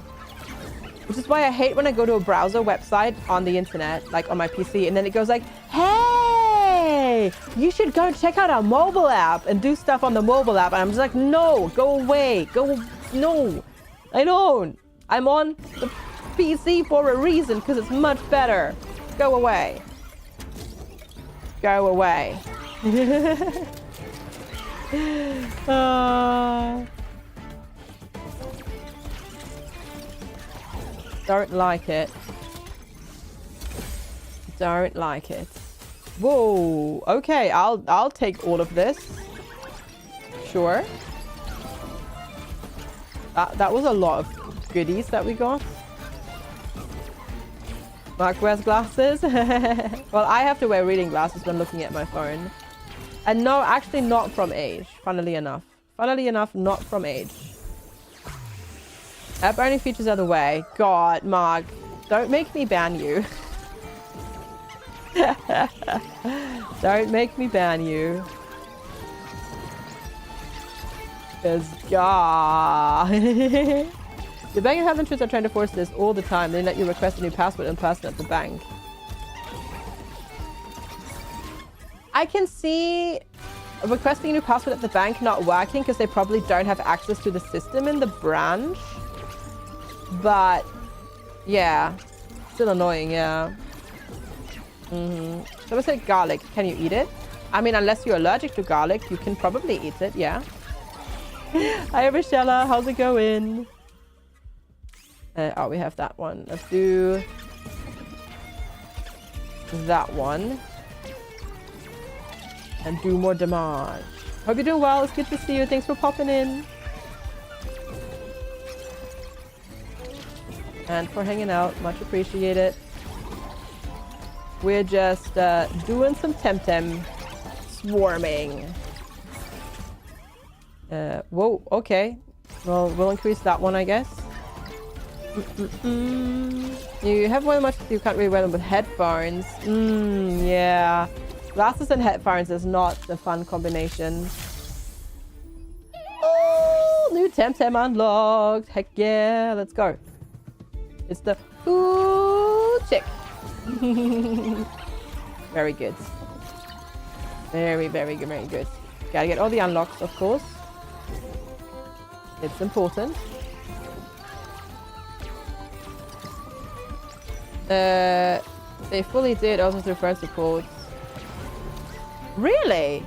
Which is why I hate when I go to a browser website on the internet, like on my PC, and then it goes like, hey, you should go check out our mobile app and do stuff on the mobile app. And I'm just like, no, go away. No, I don't. I'm on the PC for a reason, because it's much better. Go away. Go away. Don't like it. Don't like it. Whoa. Okay, I'll take all of this. Sure. That was a lot of goodies that we got. Mark wears glasses. Well, I have to wear reading glasses when looking at my phone. And no, actually not from age, funnily enough. Funnily enough, not from age. App only features are the way. God, Mark, don't make me ban you. Don't make me ban you. Because, God. The bank and health insurance are trying to force this all the time. They let you request a new password in person at the bank. I can see Requesting a new password at the bank not working because they probably don't have access to the system in the branch. But yeah, still annoying, yeah. Someone said garlic. Can you eat it? I mean, unless you're allergic to garlic, you can probably eat it, yeah. Hi, Rochella. How's it going? Oh, we have that one. Let's do that one. And do more damage. Hope you're doing well. It's good to see you. Thanks for popping in. And for hanging out. Much appreciated. We're just doing some TemTem swarming. Whoa, okay. Well, we'll increase that one, I guess. You have one much, you can't really wear them with headphones. Yeah. Glasses and headphones is not a fun combination. Oh, new TemTem unlocked. Heck yeah, let's go. It's the ooh chick. Very good. Very, very good, very good. Gotta get all the unlocks, of course. It's important. They fully did also through friend support. Really?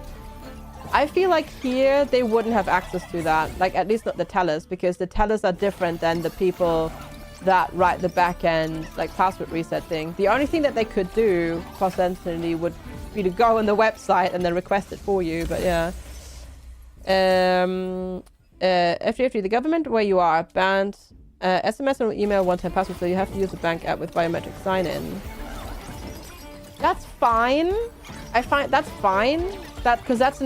I feel like here they wouldn't have access to that. Like, at least not the tellers, because the tellers are different than the people that write the back end, like, password reset thing. The only thing that they could do, potentially, would be to go on the website and then request it for you, but yeah. FGsquared, the government where you are banned SMS and email one-time password, so you have to use the bank app with biometric sign-in. That's fine. I find that's fine. That because that's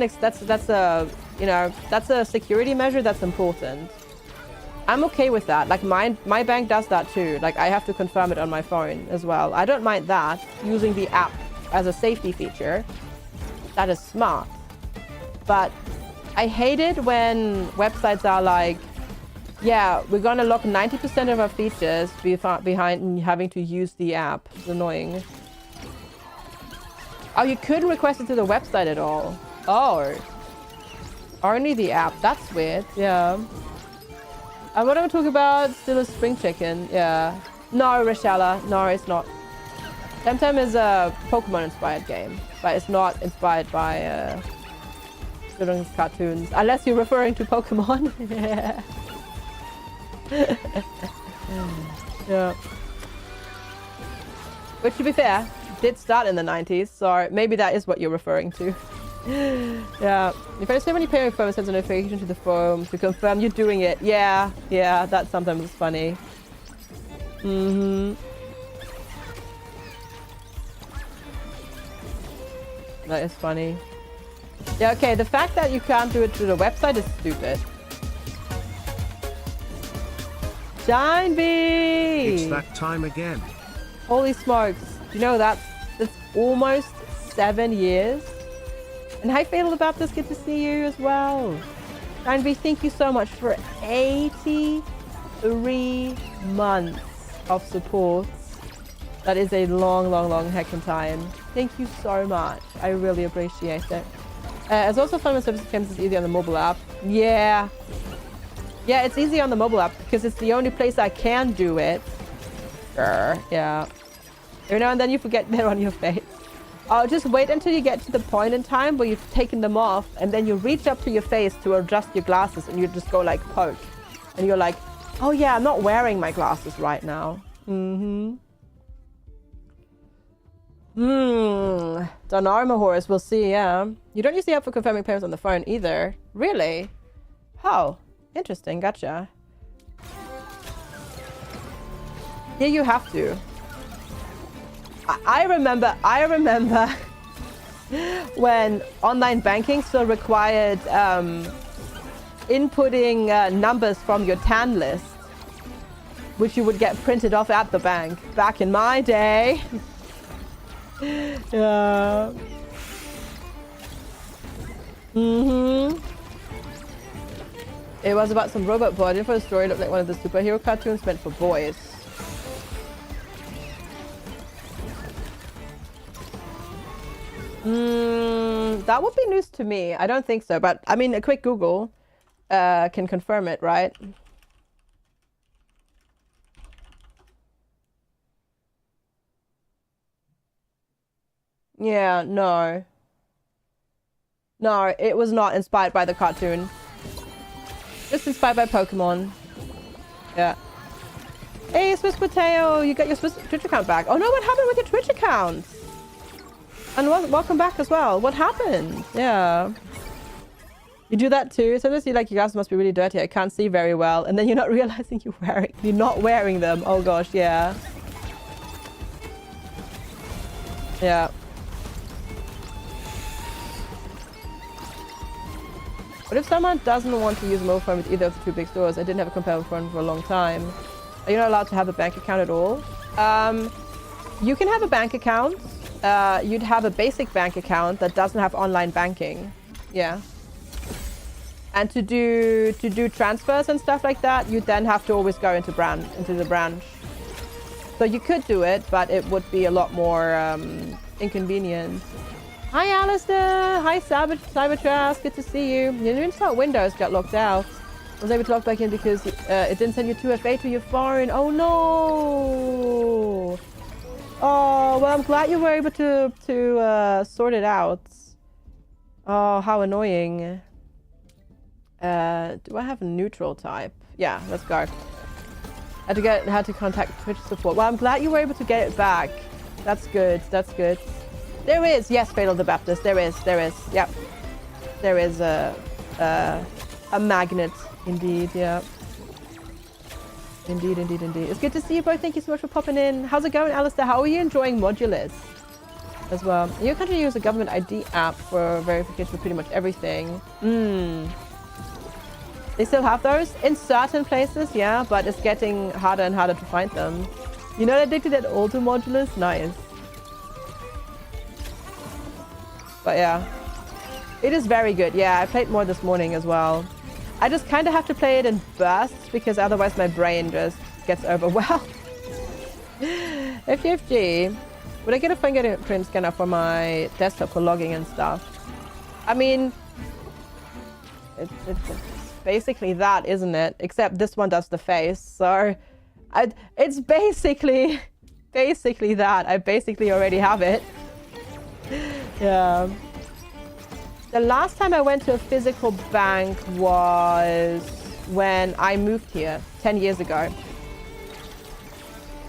a you know, that's a security measure that's important. I'm okay with that. Like my bank does that too. Like I have to confirm it on my phone as well. I don't mind that, using the app as a safety feature. That is smart. But I hate it when websites are like, yeah, we're gonna lock 90% of our features behind having to use the app. It's annoying. Oh, you couldn't request it to the website at all. Oh. Only the app. That's weird. Yeah. And what am I talking about? Still a spring chicken. Yeah. No, Rochella. No, it's not. TemTem is a Pokemon-inspired game, but it's not inspired by children's cartoons. Unless you're referring to Pokemon. Yeah. Yeah. Which, to be fair, did start in the 90s, so maybe that is what you're referring to. Yeah. If I say when you pay your phone, sends a notification to the phone to confirm you're doing it. Yeah, yeah, that sometimes is funny. That is funny. Yeah, okay, the fact that you can't do it through the website is stupid. Shine Bee! It's that time again. Holy smokes. You know, that's almost 7 years. And how you feel about this? Good to see you as well. Shine Bee, thank you so much for 83 months of support. That is a long, long, long heckin' time. Thank you so much. I really appreciate it. It's also fun when service becomes easy on the mobile app. Yeah. Yeah, it's easy on the mobile app because it's the only place I can do it. Yeah. Every now and then you forget they're on your face. Oh, just wait until you get to the point in time where you've taken them off and then you reach up to your face to adjust your glasses and you just go like poke. And you're like, oh yeah, I'm not wearing my glasses right now. Don't know, Mahorus. We'll see, yeah. You don't use the app for confirming payments on the phone either. Really? How? Interesting, gotcha. Yeah, you have to. I remember when online banking still required inputting numbers from your TAN list, which you would get printed off at the bank back in my day. Yeah. It was about some robot boy. I didn't for the story. It looked like one of the superhero cartoons meant for boys. That would be news to me. I don't think so, but I mean, a quick Google can confirm it, right? Yeah, no. No, it was not inspired by the cartoon. Just inspired by Pokemon. Yeah. Hey, Swiss Potato, you got your Swiss Twitch account back. Oh no, what happened with your Twitch account? And welcome back as well. What happened? Yeah. You do that too? So this, you like, you guys must be really dirty. I can't see very well. And then you're not realizing you're not wearing them. Oh gosh, yeah. Yeah. What if someone doesn't want to use a mobile phone with either of the two big stores? I didn't have a comparable phone for a long time. Are you not allowed to have a bank account at all? You can have a bank account. You'd have a basic bank account that doesn't have online banking. Yeah. And to do transfers and stuff like that, you then have to always go into the branch. So you could do it, but it would be a lot more inconvenient. Hi, Alistair. Hi, Cybertrash. Good to see you. Your install Windows got locked out. I was able to log back in because it didn't send you 2FA to your phone. Oh no. Oh well, I'm glad you were able to sort it out. Oh, how annoying. Do I have a neutral type? Yeah, let's go. I had to contact Twitch support. Well, I'm glad you were able to get it back. That's good. That's good. There is, yes, Fatal the Baptist. There is. Yep. There is a magnet, indeed. Yeah. Indeed. It's good to see you both. Thank you so much for popping in. How's it going, Alistair? How are you enjoying Modulus as well? In your country, you use a government ID app for verification for pretty much everything. They still have those in certain places, yeah, but it's getting harder and harder to find them. You're not addicted at all to Modulus? Nice. But yeah, it is very good. Yeah, I played more this morning as well. I just kind of have to play it in bursts because otherwise my brain just gets overwhelmed. FGsquared. Would I get a fingerprint scanner for my desktop for logging and stuff? I mean, it's basically that, isn't it? Except this one does the face, so it's basically that. I basically already have it. Yeah. The last time I went to a physical bank was when I moved here 10 years ago.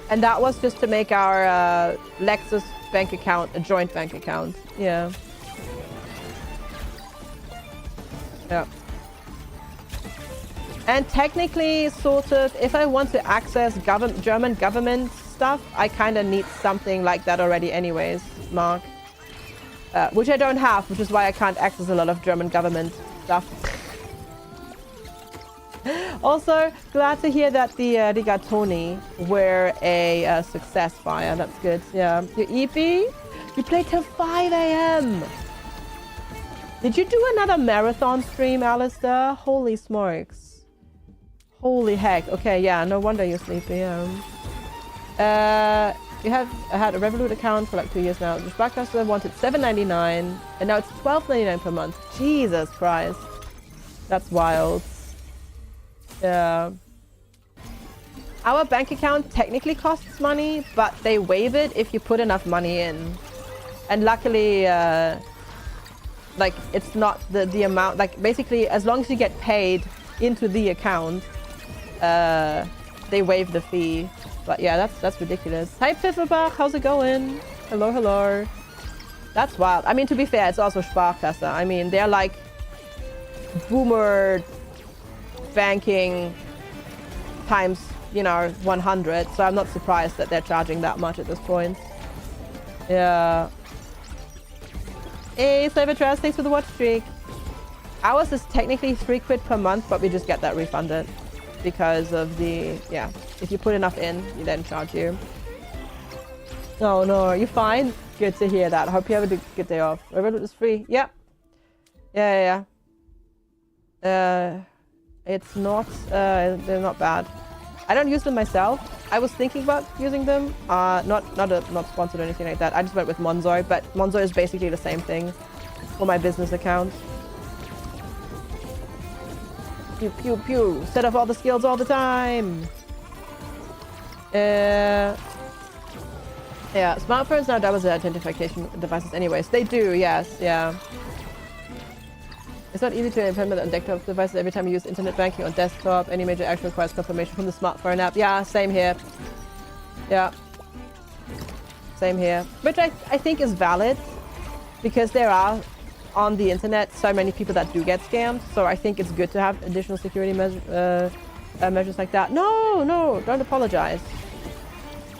And that was just to make our Lexus bank account a joint bank account. Yeah. Yeah. And technically, sort of, if I want to access German government stuff, I kind of need something like that already anyways, Mark. Which I don't have, which is why I can't access a lot of German government stuff. Also, glad to hear that the Rigatoni were a success fire. That's good. Yeah. Your EP? You played till 5 a.m. Did you do another marathon stream, Alistair? Holy smokes. Holy heck. Okay, yeah, no wonder you're sleepy. Yeah. I had a Revolut account for like 2 years now. The Sparkasse wanted $7.99 and now it's $12.99 per month. Jesus Christ. That's wild. Yeah. Our bank account technically costs money, but they waive it if you put enough money in. And luckily, like, it's not the amount, like, basically, as long as you get paid into the account, they waive the fee. But yeah, that's ridiculous. Hi Pfifferbach, how's it going? Hello. That's wild. I mean, to be fair, it's also Sparkasse. I mean, they're like boomer banking times, you know, 100. So I'm not surprised that they're charging that much at this point. Yeah. Hey, Cybertrash, thanks for the watch streak. Ours is technically £3 per month, but we just get that refunded because of the, yeah. If you put enough in, you then charge you. No, are you fine? Good to hear that. I hope you have a good day off. Revolut is free. Yep. Yeah. It's not, they're not bad. I don't use them myself. I was thinking about using them. Not sponsored or anything like that. I just went with Monzo, but Monzo is basically the same thing. for my business account. Pew, pew, pew. Set off all the skills all the time. Yeah, smartphones now double the identification devices anyways. They do, yes, yeah. It's not easy to implement on desktop devices every time you use internet banking on desktop. Any major action requires confirmation from the smartphone app. Yeah, same here. Yeah. Same here. Which I think is valid because there are on the internet so many people that do get scammed. So I think it's good to have additional security measures like that. No, don't apologize.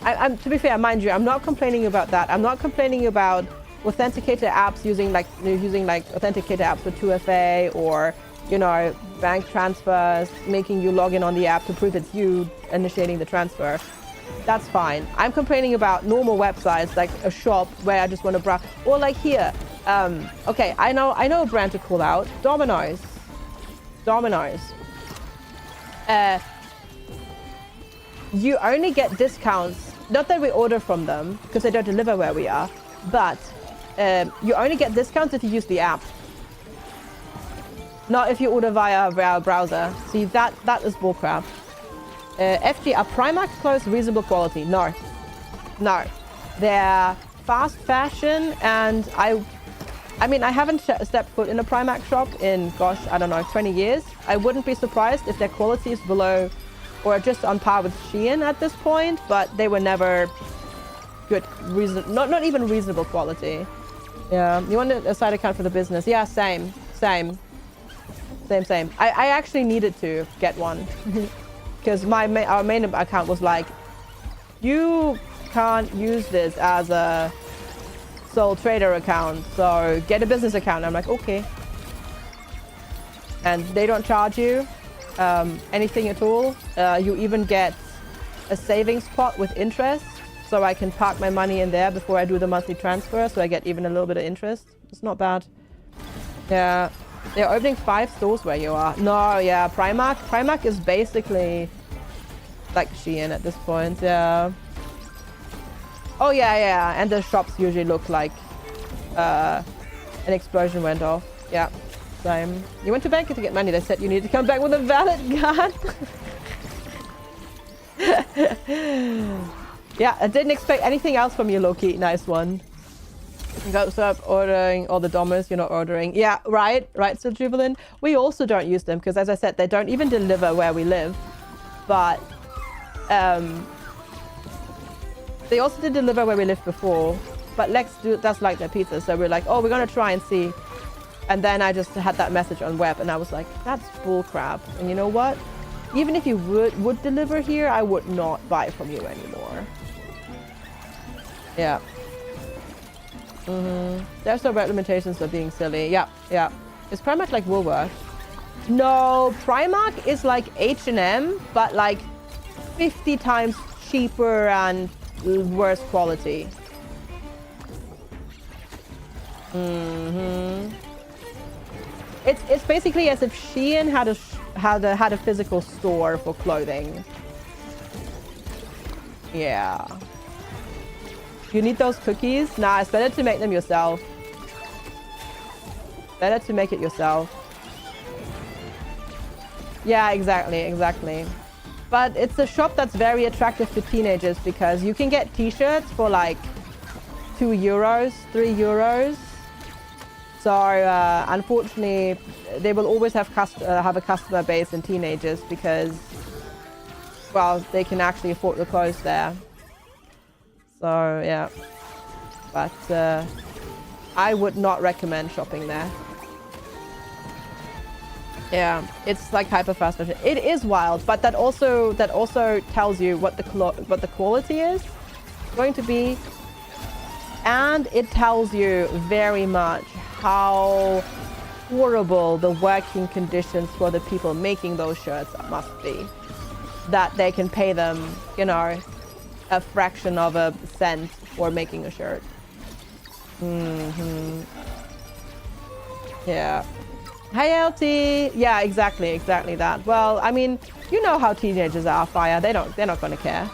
To be fair, mind you, I'm not complaining about that. I'm not complaining about authenticator apps using like authenticator apps with 2FA or, you know, bank transfers, making you log in on the app to prove it's you initiating the transfer. That's fine. I'm complaining about normal websites like a shop where I just want to browse, or like here. Okay, I know a brand to call out. Domino's. You only get discounts. Not that we order from them, because they don't deliver where we are, but you only get discounts if you use the app. Not if you order via our browser. See, that is bullcrap. FG, are Primark clothes reasonable quality? No. They're fast fashion, and I mean, I haven't stepped foot in a Primark shop in, gosh, I don't know, 20 years. I wouldn't be surprised if their quality is below or just on par with Shein at this point, but they were never good, not even reasonable quality. Yeah, you want a side account for the business? Yeah, same. I actually needed to get one because our main account was like, you can't use this as a sole trader account, so get a business account. I'm like, okay. And they don't charge you anything at all. You even get a savings pot with interest, so I can park my money in there before I do the monthly transfer, so I get even a little bit of interest. It's not bad. Yeah, they're opening 5 stores where you are. No, yeah, Primark is basically like Shein at this point. Yeah. Oh yeah, and the shops usually look like an explosion went off. Yeah. Same. You went to bank to get money. They said you need to come back with a valid card. Yeah, I didn't expect anything else from you, Loki. Nice one. Go stop ordering all the domers you're not ordering. Yeah, right, so Jubilin. We also don't use them because, as I said, they don't even deliver where we live. But they also did deliver where we lived before. But Lex does like their pizza, so we're like, oh, we're gonna try and see. And then I just had that message on web, and I was like, that's bullcrap. And you know what? Even if you would deliver here, I would not buy from you anymore. Yeah. There's no limitations of being silly. Yeah. Is Primark like Woolworth? No, Primark is like H&M, but like 50 times cheaper and worse quality. It's basically as if Shein had a physical store for clothing. Yeah. You need those cookies? Nah, it's better to make them yourself. Better to make it yourself. Yeah, exactly. But it's a shop that's very attractive to teenagers because you can get t-shirts for like €2, €3. So unfortunately, they will always have a customer base in teenagers because, well, they can actually afford the clothes there. So yeah, but I would not recommend shopping there. Yeah, it's like hyper fast fashion. It is wild, but that also tells you what the quality is going to be, and it tells you very much how horrible the working conditions for the people making those shirts must be. That they can pay them, you know, a fraction of a cent for making a shirt. Yeah. Hey LT. Yeah, exactly that. Well, I mean, you know how teenagers are, Fire. They're not gonna care.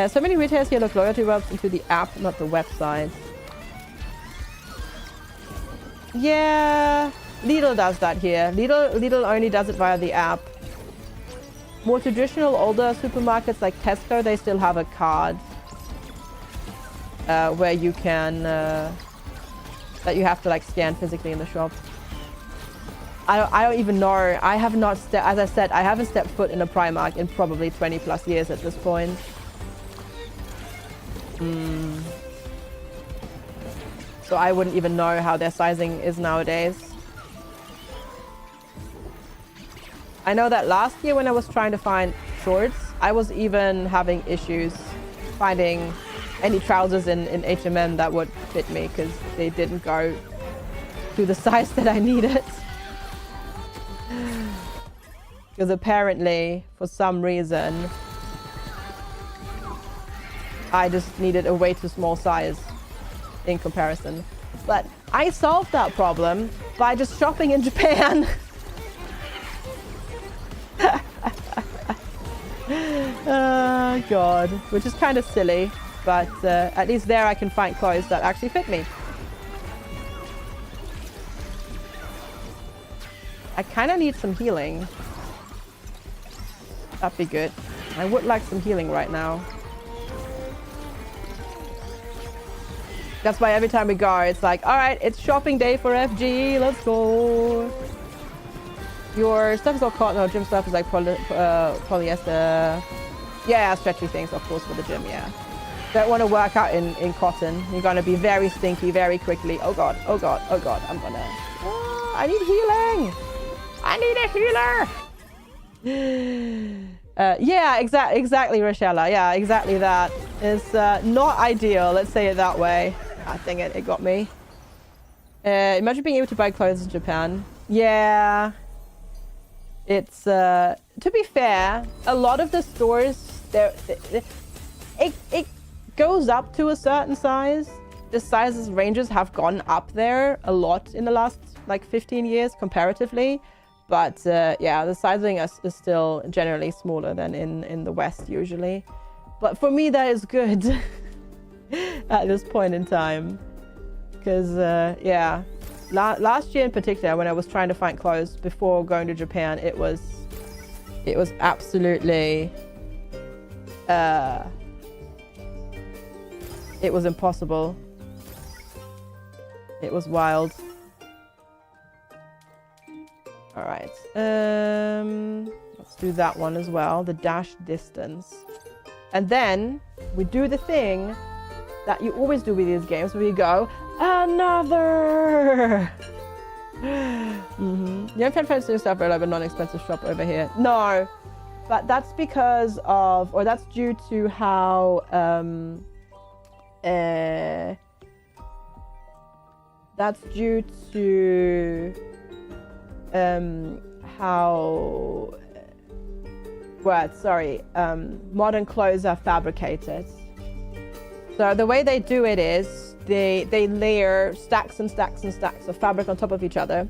So many retailers here look loyalty webs into the app, not the website. Yeah, Lidl does that here. Lidl only does it via the app. More traditional, older supermarkets like Tesco, they still have a card where you can that you have to like scan physically in the shop. I don't even know. I have not as I said, I haven't stepped foot in a Primark in probably 20 plus years at this point. So I wouldn't even know how their sizing is nowadays. I know that last year when I was trying to find shorts, I was even having issues finding any trousers in H&M that would fit me because they didn't go to the size that I needed. Because apparently, for some reason, I just needed a way too small size in comparison. But I solved that problem by just shopping in Japan. Oh god, which is kind of silly, but at least there I can find clothes that actually fit me. I kind of need some healing. That'd be good. I would like some healing right now. That's why every time we go, it's like, all right, it's shopping day for FG. Let's go. Your stuff is all cotton. Or gym stuff is like polyester. Yeah, stretchy things, of course, for the gym. Yeah. Don't want to work out in cotton. You're gonna be very stinky very quickly. Oh god. Oh god. Oh god. I'm gonna. Oh, I need healing. I need a healer. Yeah, exactly, Rochella. Yeah, exactly that. It's not ideal. Let's say it that way. Ah, dang it, it got me. Imagine being able to buy clothes in Japan. Yeah. It's, to be fair, a lot of the stores, it goes up to a certain size. The sizes ranges have gone up there a lot in the last, like, 15 years comparatively. But, yeah, the sizing is still generally smaller than in the West, usually. But for me, that is good at this point in time. Because, yeah, last year in particular, when I was trying to find clothes before going to Japan, it was absolutely, it was impossible. It was wild. All right, let's do that one as well, the dash distance. And then we do the thing that you always do with these games, where you go, another! You don't find fancy stuff at a non-expensive shop over here. No, but that's because of, or that's due to how, that's due to how modern clothes are fabricated. So the way they do it is they layer stacks and stacks and stacks of fabric on top of each other.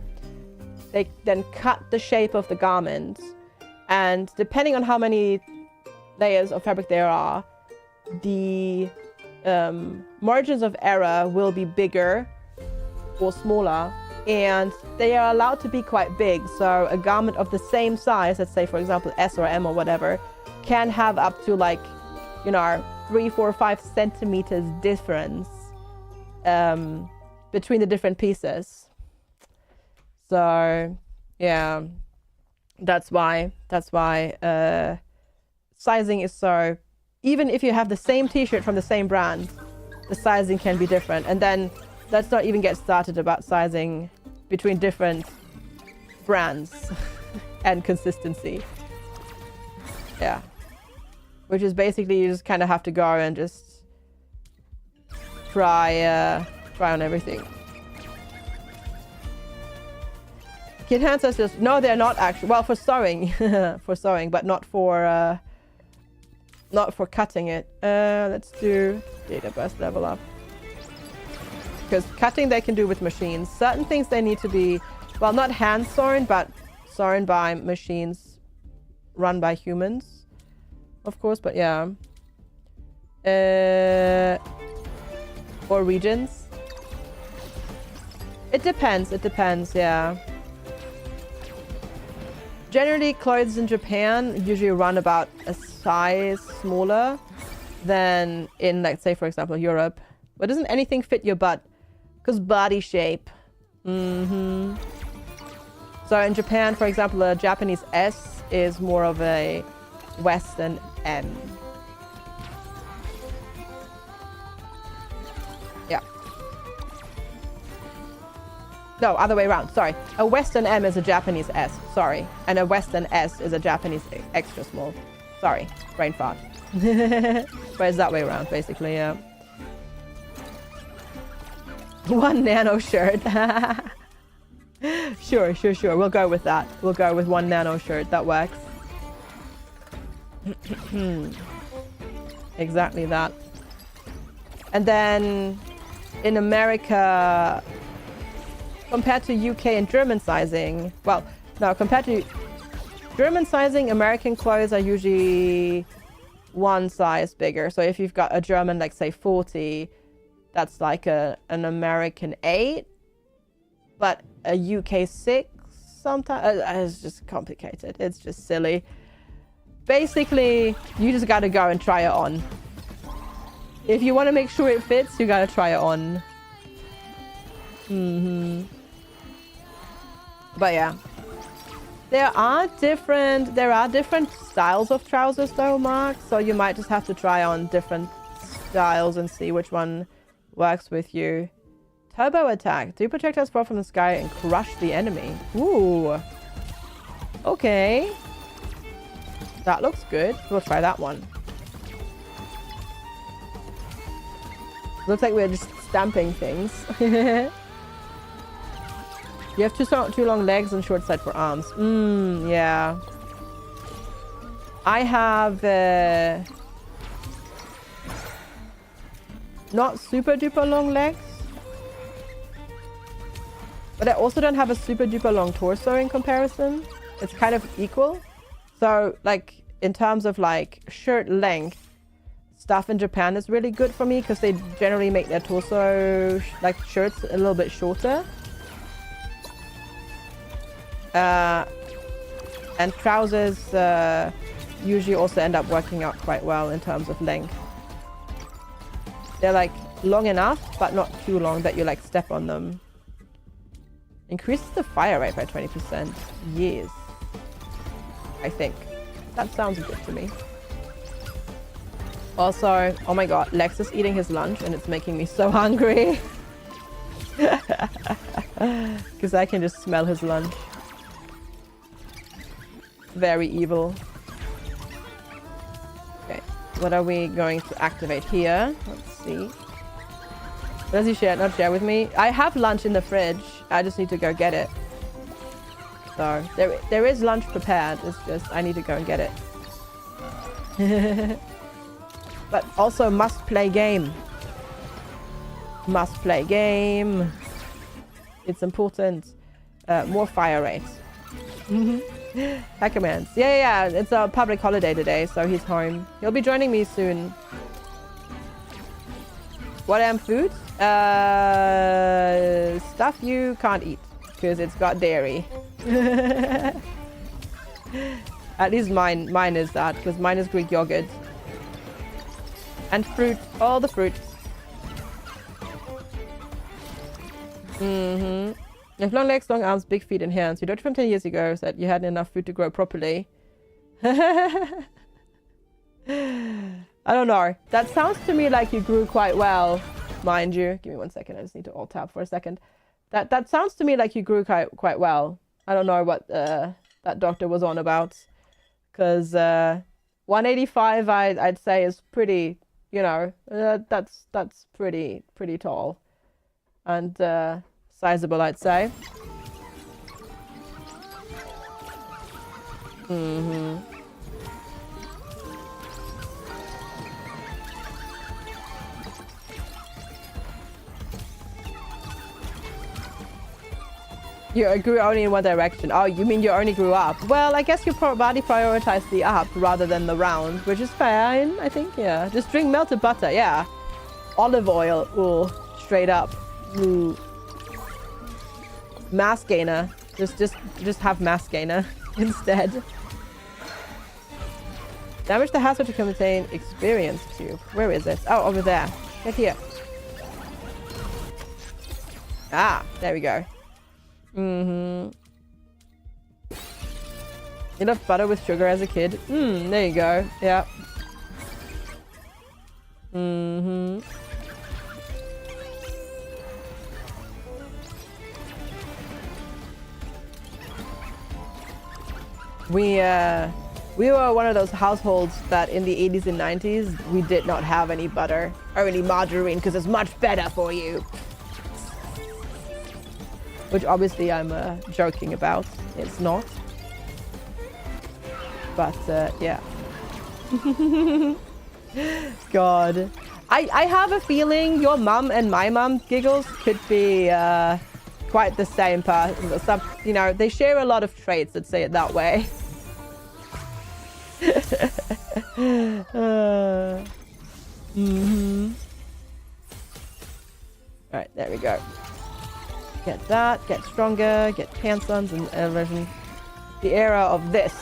They then cut the shape of the garment, and depending on how many layers of fabric there are, the margins of error will be bigger or smaller, and they are allowed to be quite big. So a garment of the same size, let's say for example S or M or whatever, can have up to, like, you know, 3, 4, 5 centimeters difference between the different pieces. So yeah, that's why sizing is so, even if you have the same t-shirt from the same brand, the sizing can be different. And then let's not even get started about sizing between different brands and consistency. Yeah. Which is basically you just kind of have to go and just try on everything. Kid hand says, no, they're not actually. Well, for sewing, for sewing, but not for cutting it. Let's do data burst level up. Because cutting they can do with machines. Certain things they need to be, well, not hand sewn, but sewn by machines run by humans, of course. But yeah, or regions. It depends, yeah. Generally, clothes in Japan usually run about a size smaller than in, like, say, for example, Europe. But doesn't anything fit your butt? Because body shape. So in Japan, for example, a Japanese S is more of a Western M. Yeah. No, other way around. Sorry. A Western M is a Japanese S. Sorry. And a Western S is a Japanese extra small. Sorry. Brain fart. But it's that way around, basically, yeah. 1 nano shirt. Sure. We'll go with that. We'll go with 1 nano shirt. That works. Exactly that. And then in America, compared to UK and German sizing, well, no, compared to German sizing, American clothes are usually 1 size bigger. So if you've got a German, like, say, 40, that's like an American 8, but a UK 6 sometimes. It's just complicated. It's just silly. Basically, you just gotta go and try it on. If you want to make sure it fits, you gotta try it on. But yeah, there are different styles of trousers though, Mark. So you might just have to try on different styles and see which one works with you. Turbo attack. 2 projectiles fall from the sky and crush the enemy. Ooh. Okay. That looks good. We'll try that one. Looks like we're just stamping things. You have too long legs and short side for arms. Yeah. I have not super duper long legs, but I also don't have a super duper long torso in comparison. It's kind of equal. So, like, in terms of, like, shirt length, stuff in Japan is really good for me because they generally make their torso, like, shirts a little bit shorter. And trousers usually also end up working out quite well in terms of length. They're, like, long enough, but not too long that you, like, step on them. Increases the fire rate by 20%. Yes. I think. That sounds good to me. Also, oh my god, Lex is eating his lunch and it's making me so hungry. Because I can just smell his lunch. Very evil. Okay, what are we going to activate here? Let's see. Does he share? Not share with me? I have lunch in the fridge. I just need to go get it. So, there is lunch prepared. It's just, I need to go and get it. But also must play game. Must play game. It's important. More fire rate. Hackermans. Yeah. It's a public holiday today, so he's home. He'll be joining me soon. What food? Stuff you can't eat because it's got dairy. At least mine is that, because mine is Greek yogurt. And fruit, all the fruit. You have long legs, long arms, big feet and hands. You don't from 10 years ago said you had enough food to grow properly. I don't know. That sounds to me like you grew quite well, mind you. Give me 1 second. I just need to alt tab for a second. That sounds to me like you grew quite well. I don't know what that doctor was on about. Because 185, I'd say, is pretty, you know, that's pretty tall. And sizable, I'd say. You grew only in one direction. Oh, you mean you only grew up? Well, I guess your body prioritized the up rather than the round, which is fine, I think, yeah. Just drink melted butter, yeah. Olive oil, ooh, straight up. Ooh. Mass gainer. Just have mass gainer instead. Damage the hazard to contain experience cube. Where is it? Oh, over there. Get here. Ah, there we go. Mm-hmm. You loved butter with sugar as a kid? There you go. Yeah. Mm-hmm. We were one of those households that in the 80s and 90s, we did not have any butter or any margarine because it's much better for you. Which obviously I'm joking about. It's not. But yeah. God. I have a feeling your mum and my mum giggles could be quite the same person. Some, you know, they share a lot of traits, let's say it that way. Alright, there we go. Get that, get stronger, get Pansons and version. The era of this.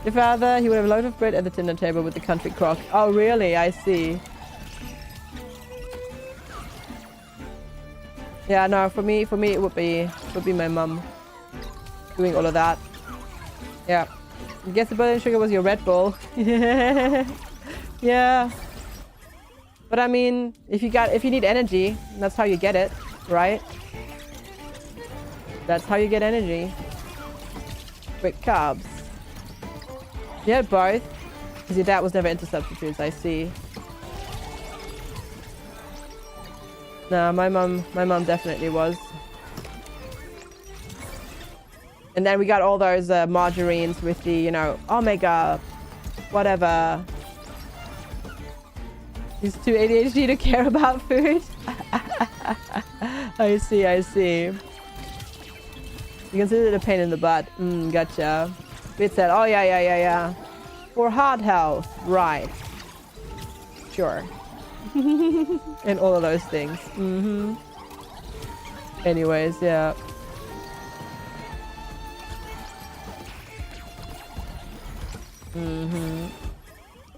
Your father, he would have a load of bread at the dinner table with the country crock. Oh, really? I see. Yeah, no, for me, it would be my mum doing all of that. Yeah. I guess the butter and sugar was your Red Bull. Yeah. But I mean, if you need energy, that's how you get it, right? That's how you get energy. With carbs. You had both? Because your dad was never into substitutes, I see. No, my mum definitely was. And then we got all those margarines with the, you know, omega, whatever. He's too ADHD to care about food. I see, I see. You consider it a pain in the butt. Gotcha. Bit said, oh yeah. For heart health, right. Sure. And all of those things. Anyways, yeah.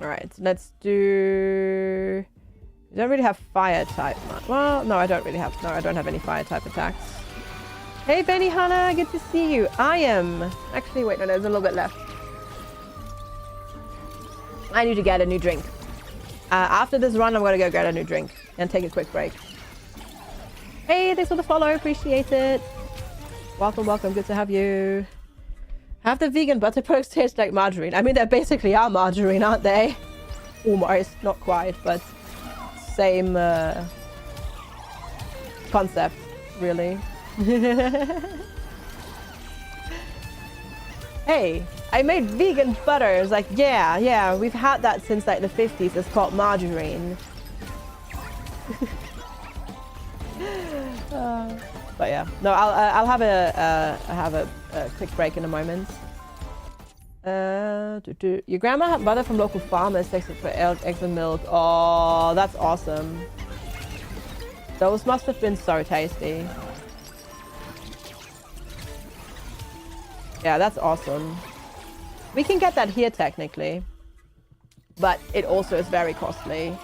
Alright, let's do... I don't really have fire type. Well, no, I don't have any fire type attacks. Hey, Benny Hanna, good to see you. I am... Actually, wait, no, there's a little bit left. I need to get a new drink. After this run, I'm gonna go get a new drink and take a quick break. Hey, thanks for the follow, appreciate it. Welcome, good to have you. Have the vegan butter products taste like margarine? I mean, they basically are margarine, aren't they? Almost, not quite, but same concept, really. Hey, I made vegan butter. It's like, yeah, we've had that since like the 50s. It's called margarine. But yeah, no, I'll have a quick break in a moment. Your grandma had butter from local farmers, takes it for eggs and milk. Oh, that's awesome. Those must have been so tasty. Yeah, that's awesome. We can get that here technically, but it also is very costly.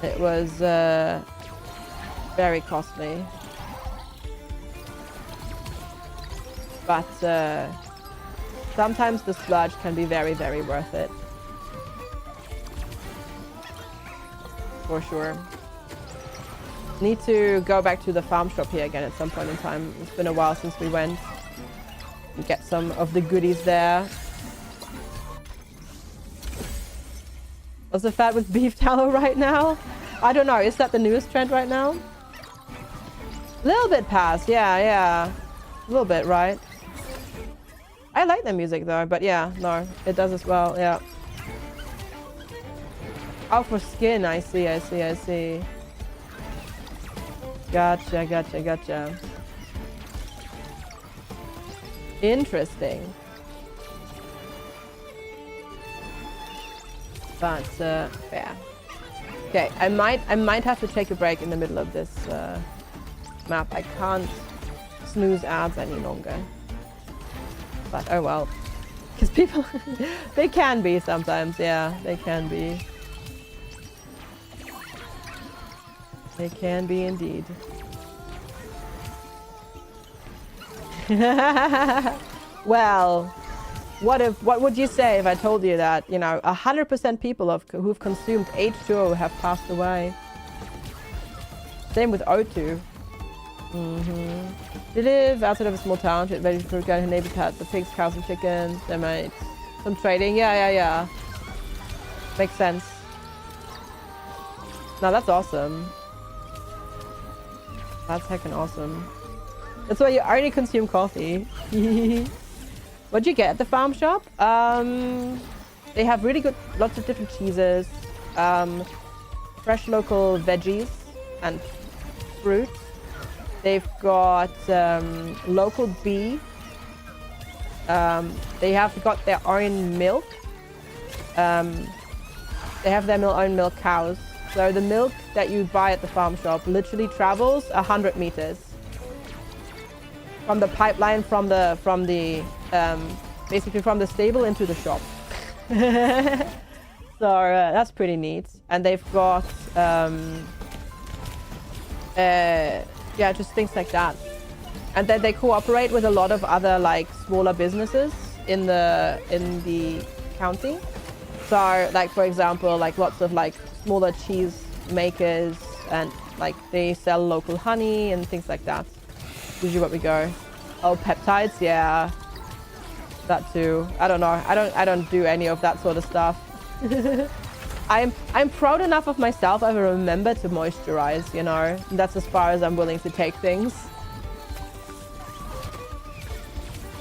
It was very costly. But sometimes the splurge can be very, very worth it. For sure. Need to go back to the farm shop here again at some point in time. It's been a while since we went. And get some of the goodies there. Also fat with beef tallow right now? I don't know. Is that the newest trend right now? A little bit past. Yeah. A little bit, right? I like the music though, but yeah, no, it does as well, yeah. Oh, for skin, I see. Gotcha. Interesting. But, yeah. Okay, I might have to take a break in the middle of this map. I can't snooze ads any longer. But oh well. Because people, they can be sometimes, yeah, they can be. They can be indeed. Well, what would you say if I told you that, you know, 100% people who've consumed H2O have passed away? Same with O2. They live outside of a small town, ready for her neighbor's pet, the pigs, cows, and chickens. They made some trading. Yeah. Makes sense. No, that's awesome. That's heckin' awesome. That's why you only consume coffee. What'd you get at the farm shop? They have really good, lots of different cheeses, fresh local veggies and fruit. They've got local beef. They have got their own milk. They have their own milk cows. So the milk that you buy at the farm shop literally travels 100 meters from the pipeline, from the basically from the stable into the shop. So that's pretty neat. And they've got yeah, just things like that. And then they cooperate with a lot of other like smaller businesses in the county. So like, for example, like lots of like smaller cheese makers, and like they sell local honey and things like that. Usually what we go. Oh, peptides, yeah. That too. I don't know. I don't do any of that sort of stuff. I'm proud enough of myself. I remember to moisturize, you know. And that's as far as I'm willing to take things.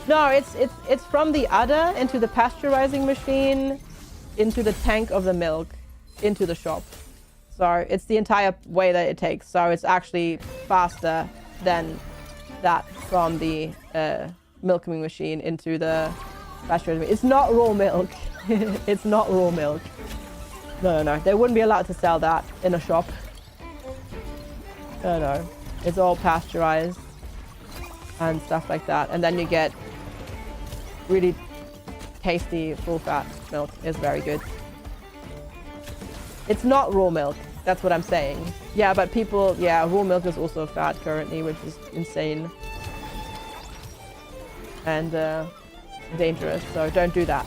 No, it's from the udder into the pasteurizing machine, into the tank of the milk, into the shop. So it's the entire way that it takes. So it's actually faster than that from the milking machine into the pasteurizing. It's not raw milk. It's not raw milk. No. They wouldn't be allowed to sell that in a shop. No. It's all pasteurized and stuff like that. And then you get really tasty full-fat milk. It's very good. It's not raw milk. That's what I'm saying. Yeah, but people... Yeah, raw milk is also fat currently, which is insane. And dangerous, so don't do that.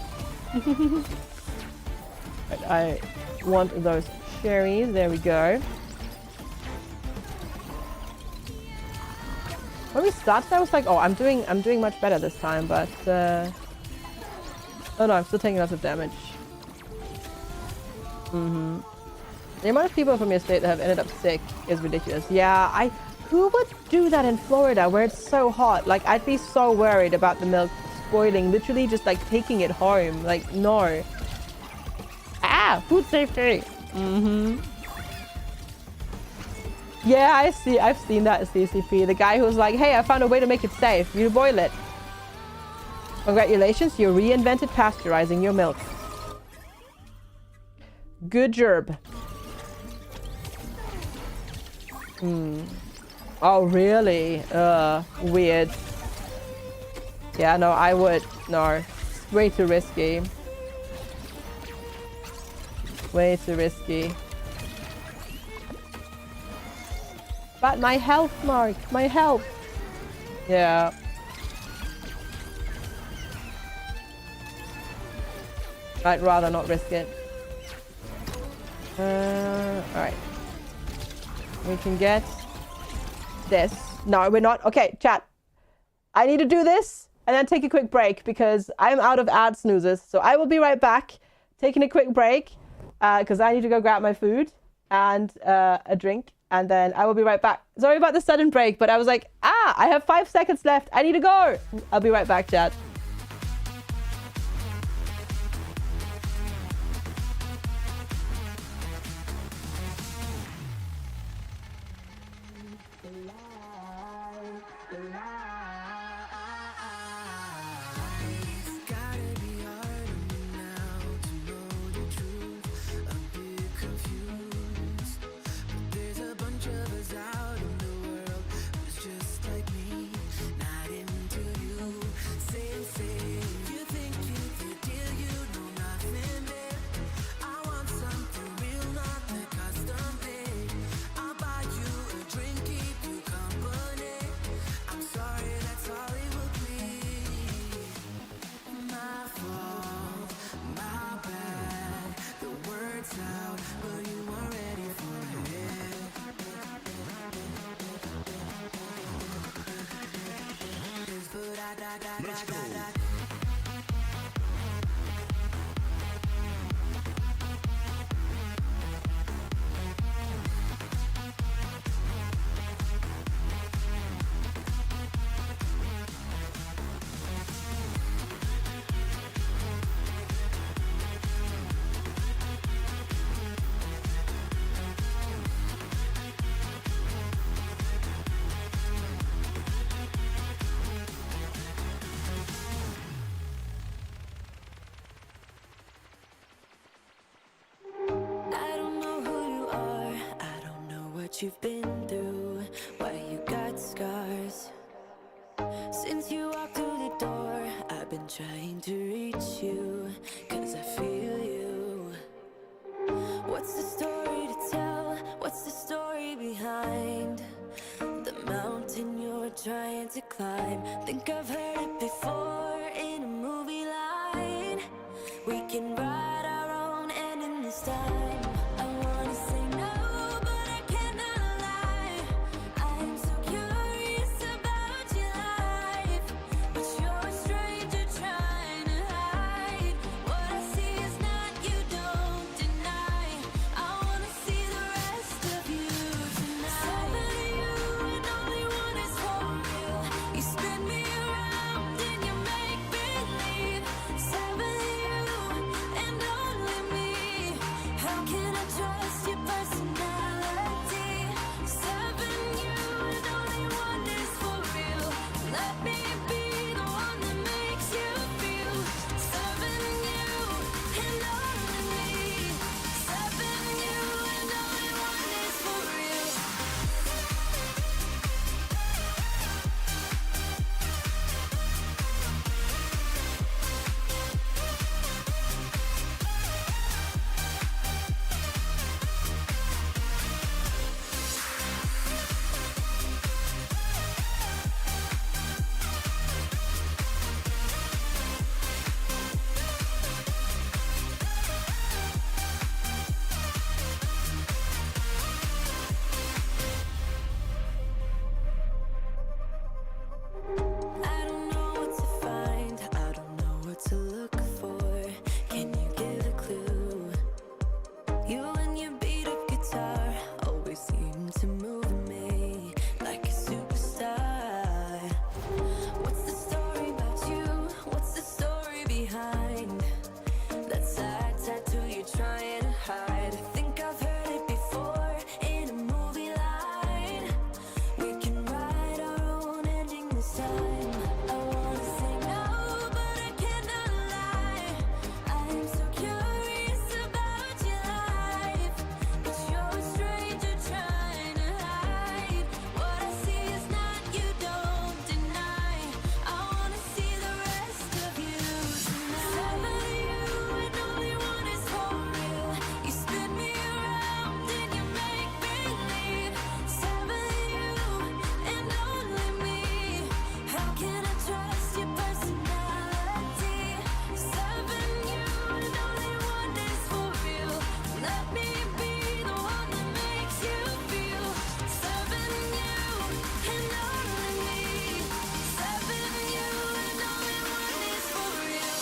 I want those cherries. There we go. When we started, I was like, oh, I'm doing much better this time, but oh no, I'm still taking lots of damage. The amount of people from your state that have ended up sick is ridiculous. Yeah, who would do that in Florida where it's so hot? Like, I'd be so worried about the milk spoiling, literally just like taking it home. Like, no. Ah, food safety. Yeah, I've seen that at CCP. The guy who was like, hey, I found a way to make it safe. You boil it. Congratulations, you reinvented pasteurizing your milk. Good job. Oh, really? Weird. Yeah, no, I would... No. It's way too risky. Way too risky. But my health, Mark. My health. Yeah. I'd rather not risk it. Alright. We can get this. No, we're not. Okay, chat. I need to do this and then take a quick break because I'm out of ad snoozes. So I will be right back, taking a quick break because I need to go grab my food and a drink. And then I will be right back. Sorry about the sudden break, but I was like, I have 5 seconds left. I need to go. I'll be right back, chat. what you've been through, why you got scars. Since you walked through the door, I've been trying to reach you, 'cause I feel you. What's the story to tell? What's the story behind the mountain you're trying to climb? Think I've heard it before in a movie line. We can write our own ending this time. I wanna say no, but I cannot lie. I'm so curious about your life, but you're a stranger trying to hide. What I see is not, you don't deny. I wanna see the rest of you tonight. Seven of you and only one is for real. You spin me around and you make believe. Seven of you and only me. How can I trust your personality? Seven you and only one is for real. Let me be the one that makes you feel. Seven you and only me. Seven you and only one is for real. I don't know what to find, I don't know what to look for. Can you give a clue? You and your beat up guitar always seem to move me like a superstar. What's the story about you? What's the story behind that sad tattoo you're trying to hide? I think I've heard it before in a movie line. We can write our own ending this time. I wanna say no, but I cannot lie. I'm so curious about your life, but you're a stranger trying to hide. What I see is not, you don't deny. I wanna see the rest of you tonight. Seven of you and only one is for real. You spin me around and you make believe. Seven of you and only me. How can I trust your personality? Seven you and only one is for real. Let me be the one that makes you feel. Seven you and only me. Seven you and only one is for real.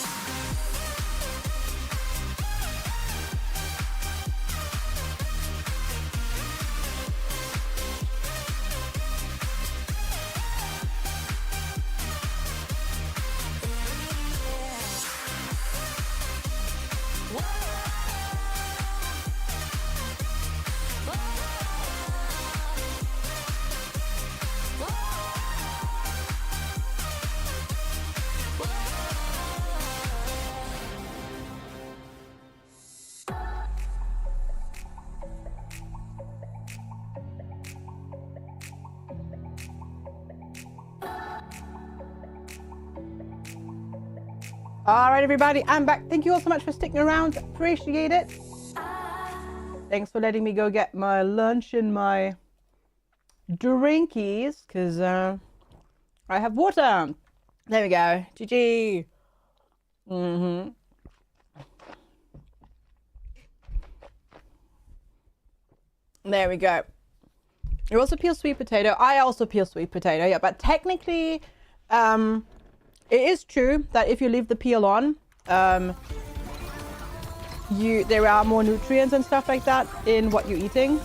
All right, everybody, I'm back. Thank you all so much for sticking around. Appreciate it. Thanks for letting me go get my lunch and my drinkies, because I have water. There we go. GG. There we go. You also peel sweet potato. I also peel sweet potato, yeah. But technically, it is true that if you leave the peel on, there are more nutrients and stuff like that in what you're eating,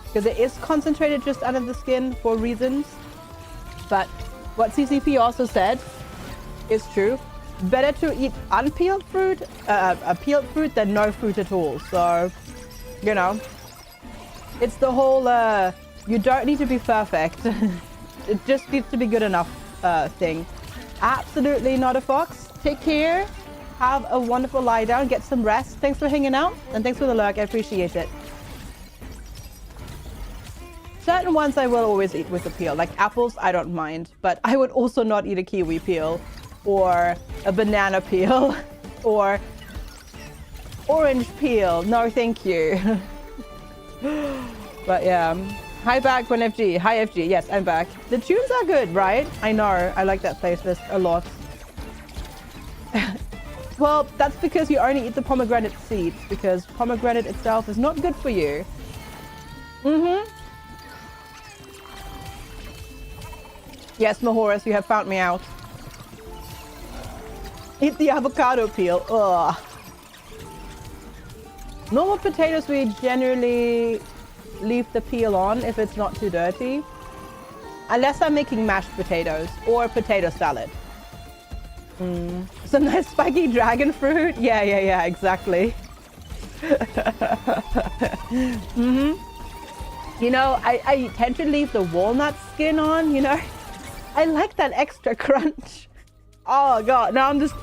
because it is concentrated just under the skin for reasons. But what CCP also said is true. Better to eat unpeeled fruit, peeled fruit, than no fruit at all. So, you know, it's the whole you don't need to be perfect. It just needs to be good enough thing. Absolutely not a fox. Take care. Have a wonderful lie down. Get some rest. Thanks for hanging out, and thanks for the lurk. I appreciate it. certain ones I will always eat with the peel. Like apples, I don't mind. But I would also not eat a kiwi peel or a banana peel or orange peel. No, thank you. But yeah. Hi back when FG. Hi FG. Yes, I'm back. The tunes are good, right? I know. I like that playlist a lot. Well, that's because you only eat the pomegranate seeds, because pomegranate itself is not good for you. Yes, Mahoris, you have found me out. Eat the avocado peel. Ugh. Normal potatoes, we generally leave the peel on if it's not too dirty. Unless I'm making mashed potatoes or potato salad. Some nice spiky dragon fruit. Yeah, exactly. You know, I tend to leave the walnut skin on, you know. I like that extra crunch. Oh god, now I'm just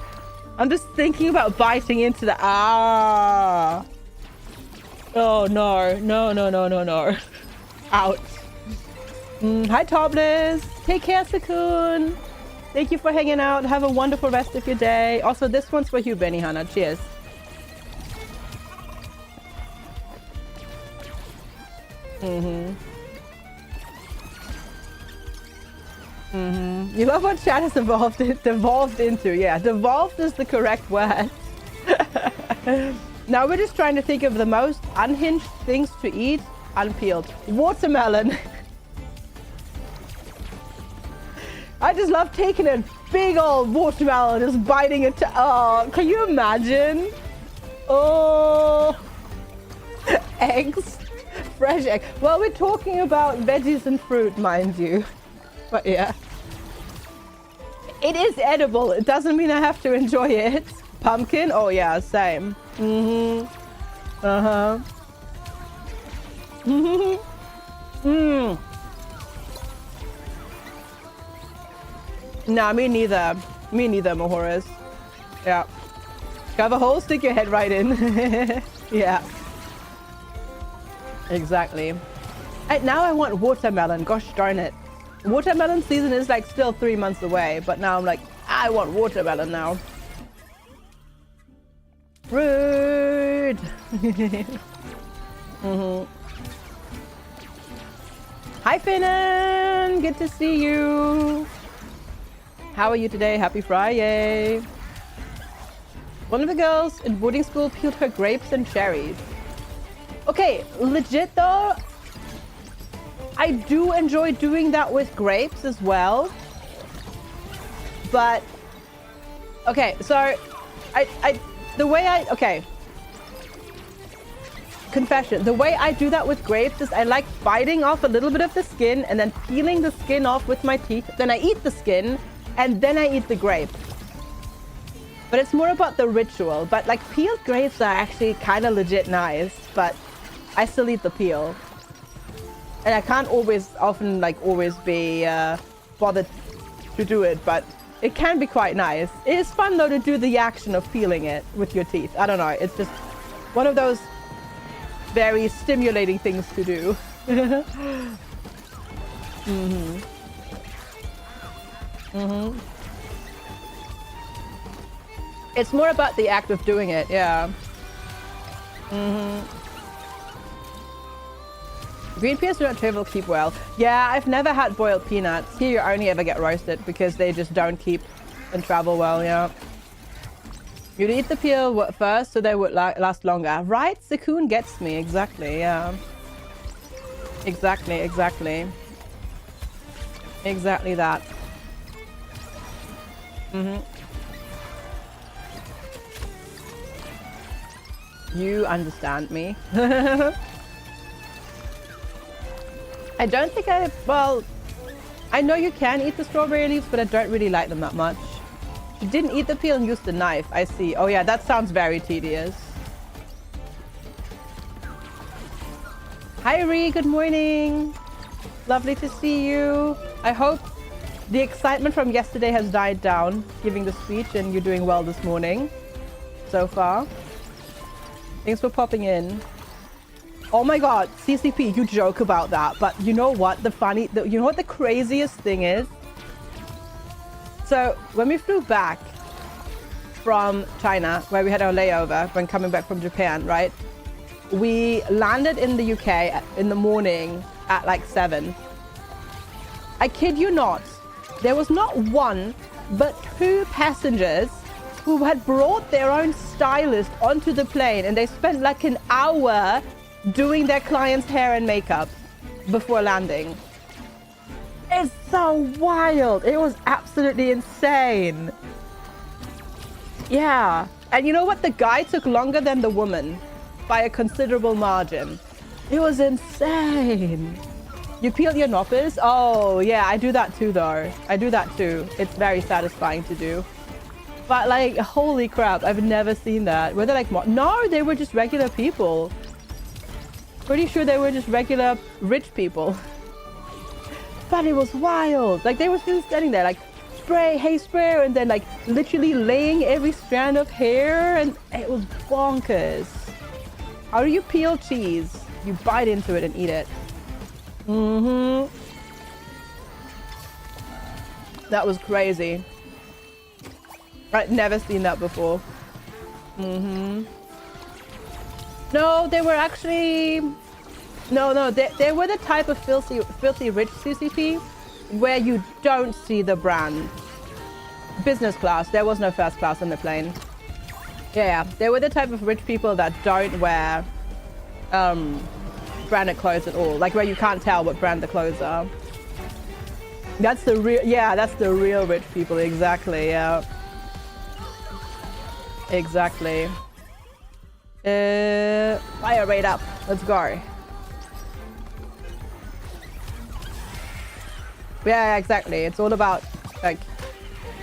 thinking about biting into the Oh no. Ouch. Hi Topless. Take care, Sakun. Thank you for hanging out. Have a wonderful rest of your day. Also, this one's for you, Benihana. Cheers. You love what chat has devolved into. Yeah, devolved is the correct word. Now we're just trying to think of the most unhinged things to eat unpeeled. Watermelon. I just love taking a big old watermelon, just biting it. Oh, can you imagine? Oh, eggs, fresh egg. Well, we're talking about veggies and fruit, mind you. But yeah, it is edible. It doesn't mean I have to enjoy it. Pumpkin? Oh yeah, same. Nah, me neither. Me neither, Mahoris. Yeah. Have a hole, stick your head right in. Yeah. Exactly. Now I want watermelon. Gosh darn it. Watermelon season is like still 3 months away, but now I'm like, I want watermelon now. Rude. Hi, Finnan. Good to see you. How are you today? Happy Friday. One of the girls in boarding school peeled her grapes and cherries. Okay, legit though, I do enjoy doing that with grapes as well. But, okay, so, confession, the way I do that with grapes is I like biting off a little bit of the skin and then peeling the skin off with my teeth. Then I eat the skin and then I eat the grape. But it's more about the ritual. But like peeled grapes are actually kind of legit nice, but I still eat the peel. And I can't always be bothered to do it, but it can be quite nice. It is fun though to do the action of peeling it with your teeth. I don't know, it's just one of those very stimulating things to do. It's more about the act of doing it, yeah. Green peas do not travel keep well. Yeah, I've never had boiled peanuts. Here you only ever get roasted because they just don't keep and travel well, yeah. You'd eat the peel first so they would last longer. Right? Sakun gets me, exactly, yeah. Exactly. Exactly that. You understand me. I don't think well, I know you can eat the strawberry leaves, but I don't really like them that much. You didn't eat the peel and used the knife. I see. Oh yeah, that sounds very tedious. Hi Ree, good morning. Lovely to see you. I hope the excitement from yesterday has died down, giving the speech, and you're doing well this morning so far. Thanks for popping in. Oh my god, CCP, you joke about that, but you know what you know what the craziest thing is? So when we flew back from China, where we had our layover when coming back from Japan, right? We landed in the UK in the morning at like 7. I kid you not, there was not one, but 2 passengers who had brought their own stylist onto the plane, and they spent like an hour doing their client's hair and makeup before landing. It's so wild. It was absolutely insane. Yeah. And you know what? The guy took longer than the woman by a considerable margin. It was insane. You peel your knoppers? Oh, yeah, I do that too, though. I do that too. It's very satisfying to do. But, like, holy crap, I've never seen that. Were they like... No, they were just regular people. Pretty sure they were just regular rich people. But it was wild. Like, they were still standing there, like, spray, hey, spray, and then, like, literally laying every strand of hair, and it was bonkers. How do you peel cheese? You bite into it and eat it. Mm-hmm. That was crazy. I'd never seen that before. Mm-hmm. No, they were actually... No, they were the type of filthy rich CCP where you don't see the brand. Business class. There was no first class on the plane. Yeah, they were the type of rich people that don't wear branded clothes at all. Like where you can't tell what brand the clothes are. That's the real... Yeah, that's the real rich people. Exactly, yeah. Exactly. Fire rate up. Let's go. Yeah, exactly. It's all about, like,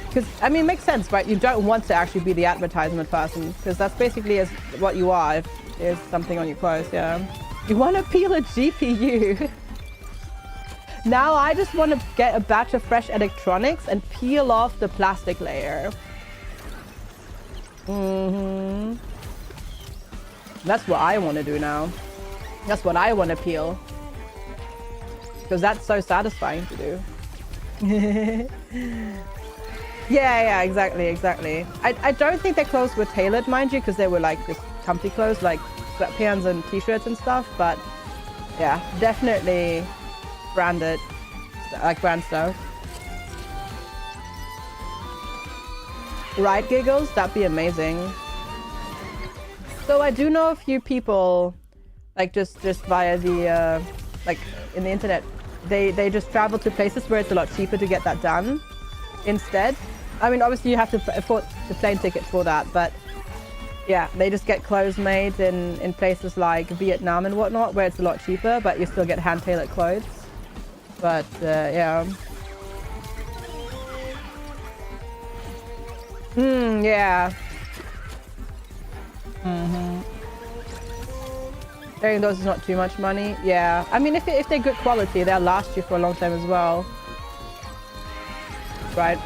because, I mean, it makes sense, right? You don't want to actually be the advertisement person, because that's basically what you are if there's something on your clothes, yeah. You want to peel a GPU. Now I just want to get a batch of fresh electronics and peel off the plastic layer. Mm-hmm. That's what I want to do now. That's what I want to peel. Because that's so satisfying to do. Yeah, exactly. I don't think their clothes were tailored, mind you, because they were like just comfy clothes, like sweatpants and t-shirts and stuff. But yeah, definitely branded, like brand stuff. Right, Giggles? That'd be amazing. So I do know a few people, like just via the, like in the internet, they just travel to places where it's a lot cheaper to get that done instead. I mean, obviously you have to afford the plane ticket for that, but yeah, they just get clothes made in places like Vietnam and whatnot, where it's a lot cheaper, but you still get hand-tailored clothes. But yeah. Yeah. Carrying those is not too much money. Yeah. I mean, if they're good quality, they'll last you for a long time as well. Right.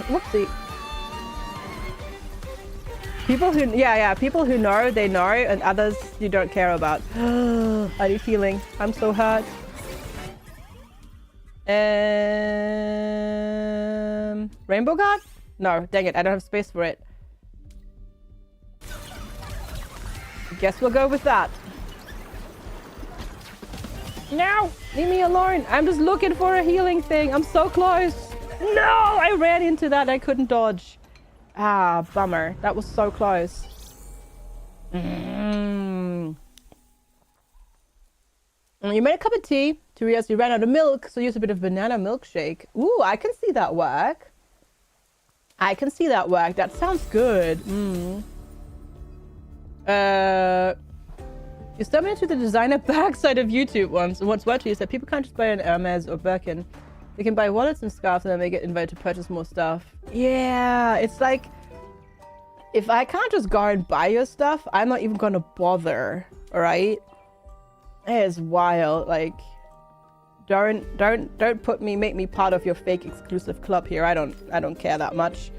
Whoopsie. People who, yeah, people who know, they know, and others you don't care about. How are you feeling? I'm so hurt. Rainbow Guard? No, dang it, I don't have space for it. Guess we'll go with that. No! Leave me alone! I'm just looking for a healing thing. I'm so close! No! I ran into that. I couldn't dodge. Ah, bummer. That was so close. You made a cup of tea. To realize you ran out of milk, so use a bit of banana milkshake. Ooh, I can see that work. I can see that work. That sounds good. You stumbled into the designer backside of YouTube once, and what's worked is that people can't just buy an Hermes or Birkin. They can buy wallets and scarves, and then they get invited to purchase more stuff. Yeah, it's like, if I can't just go and buy your stuff, I'm not even gonna bother, alright? It is wild, like, Don't make me part of your fake exclusive club here. I don't care that much.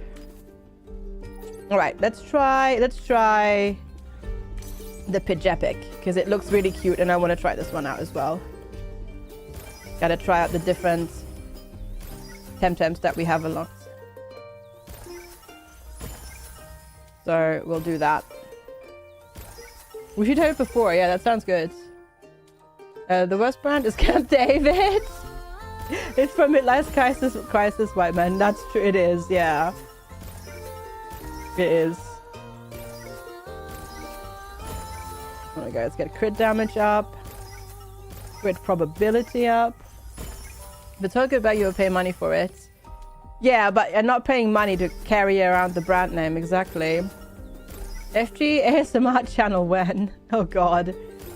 All right, let's try the Pigepic because it looks really cute and I want to try this one out as well. Gotta try out the different TemTems that we have unlocked. So we'll do that. We should have it before. Yeah, that sounds good. The worst brand is Camp David. It's from Midlife Crisis, white man. That's true. It is. Yeah. It is. There we go. Let's get crit damage up. Crit probability up. If it's so good about you will pay money for it. Yeah, but you're not paying money to carry around the brand name. Exactly. FG ASMR channel when? Oh god.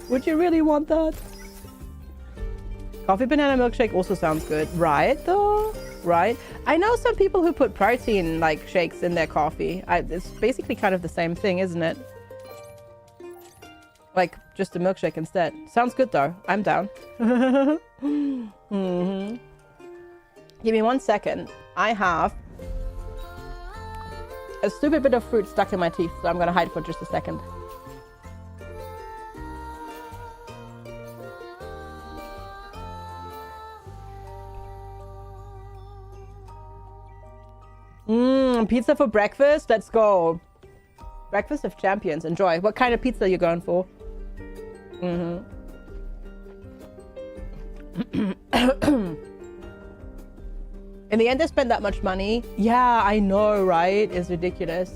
Would you really want that? Coffee banana milkshake also sounds good. Right though? Right? I know some people who put protein like shakes in their coffee. It's basically kind of the same thing, isn't it? Like just a milkshake instead. Sounds good though. I'm down. Mm-hmm. Give me 1 second. I have a stupid bit of fruit stuck in my teeth, so I'm gonna hide for just a second. Pizza for breakfast? Let's go. Breakfast of champions. Enjoy. What kind of pizza are you going for? In the end, they spend that much money. Yeah, I know, right? It's ridiculous.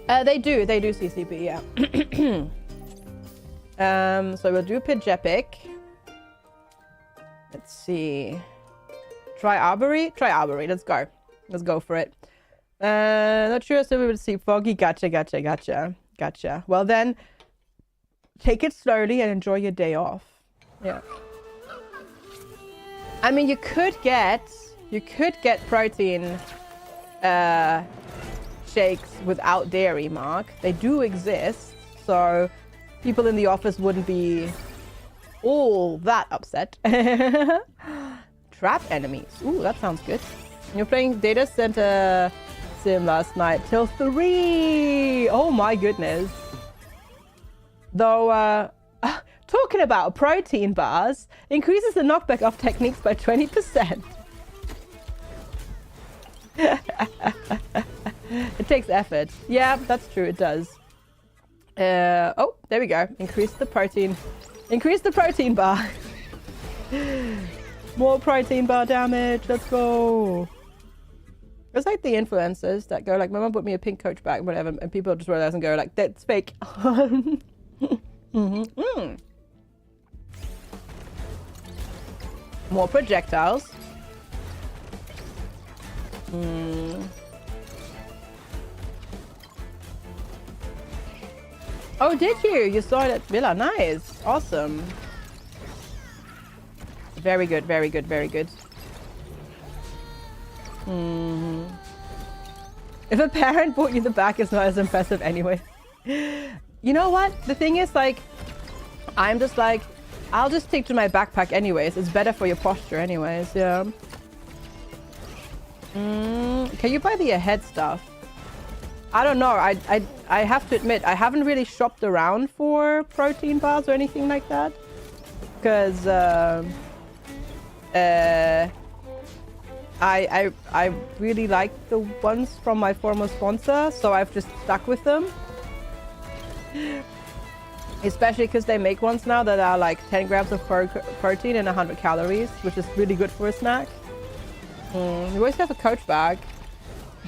They do CCP, yeah. So we'll do Pigepic. Let's see. Try Arbory? Try Arbory. Let's go. Let's go for it. Not sure, so we will see Foggy. Gotcha. Well then, take it slowly and enjoy your day off. Yeah. I mean, you could get protein shakes without dairy, Mark. They do exist, so people in the office wouldn't be all that upset. Trap enemies. Ooh, that sounds good. You're playing Data Center Sim last night till 3. Oh my goodness. Though, talking about protein bars, increases the knockback of techniques by 20%. It takes effort. Yeah, that's true. It does. Oh, there we go. Increase the protein bar. More protein bar damage. Let's go. It's like the influencers that go like, my mom bought me a pink Coach bag, whatever, and people just realize and go like, that's fake. More projectiles. Oh, did you? You saw it at Villa. Nice. Awesome. Very good. If a parent bought you the back, it's not as impressive anyway. You know what? The thing is, like, I'm just like, I'll just stick to my backpack anyways. It's better for your posture anyways, yeah. Can you buy the ahead stuff? I don't know. I have to admit, I haven't really shopped around for protein bars or anything like that. Because, I really like the ones from my former sponsor, so I've just stuck with them. Especially because they make ones now that are like 10 grams of protein and 100 calories, which is really good for a snack. You always have a Coach bag.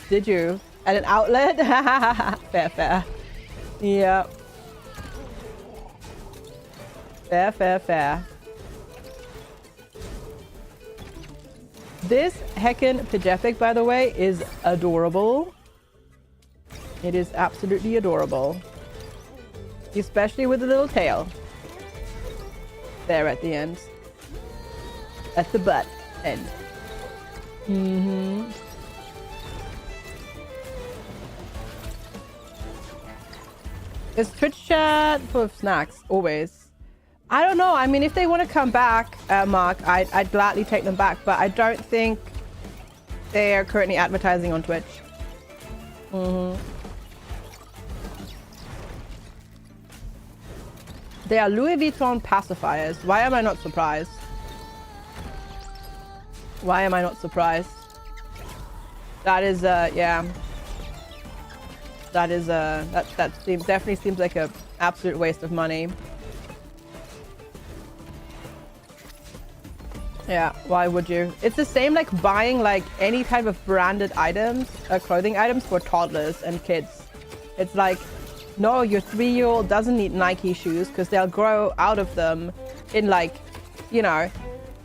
Did you? At an outlet? Fair. Yeah. Fair. This heckin' Pigepic, by the way, is adorable. It is absolutely adorable. Especially with the little tail. There at the end. At the butt end. Is Twitch chat full of snacks? Always. I don't know. I mean, if they want to come back, Mark, I'd gladly take them back. But I don't think they are currently advertising on Twitch. They are Louis Vuitton pacifiers. Why am I not surprised? Why am I not surprised? That is, yeah. That is, definitely seems like a absolute waste of money. Yeah, why would you? It's the same like buying like any type of branded items, clothing items for toddlers and kids. It's like, no, your 3-year-old doesn't need Nike shoes because they'll grow out of them in like, you know,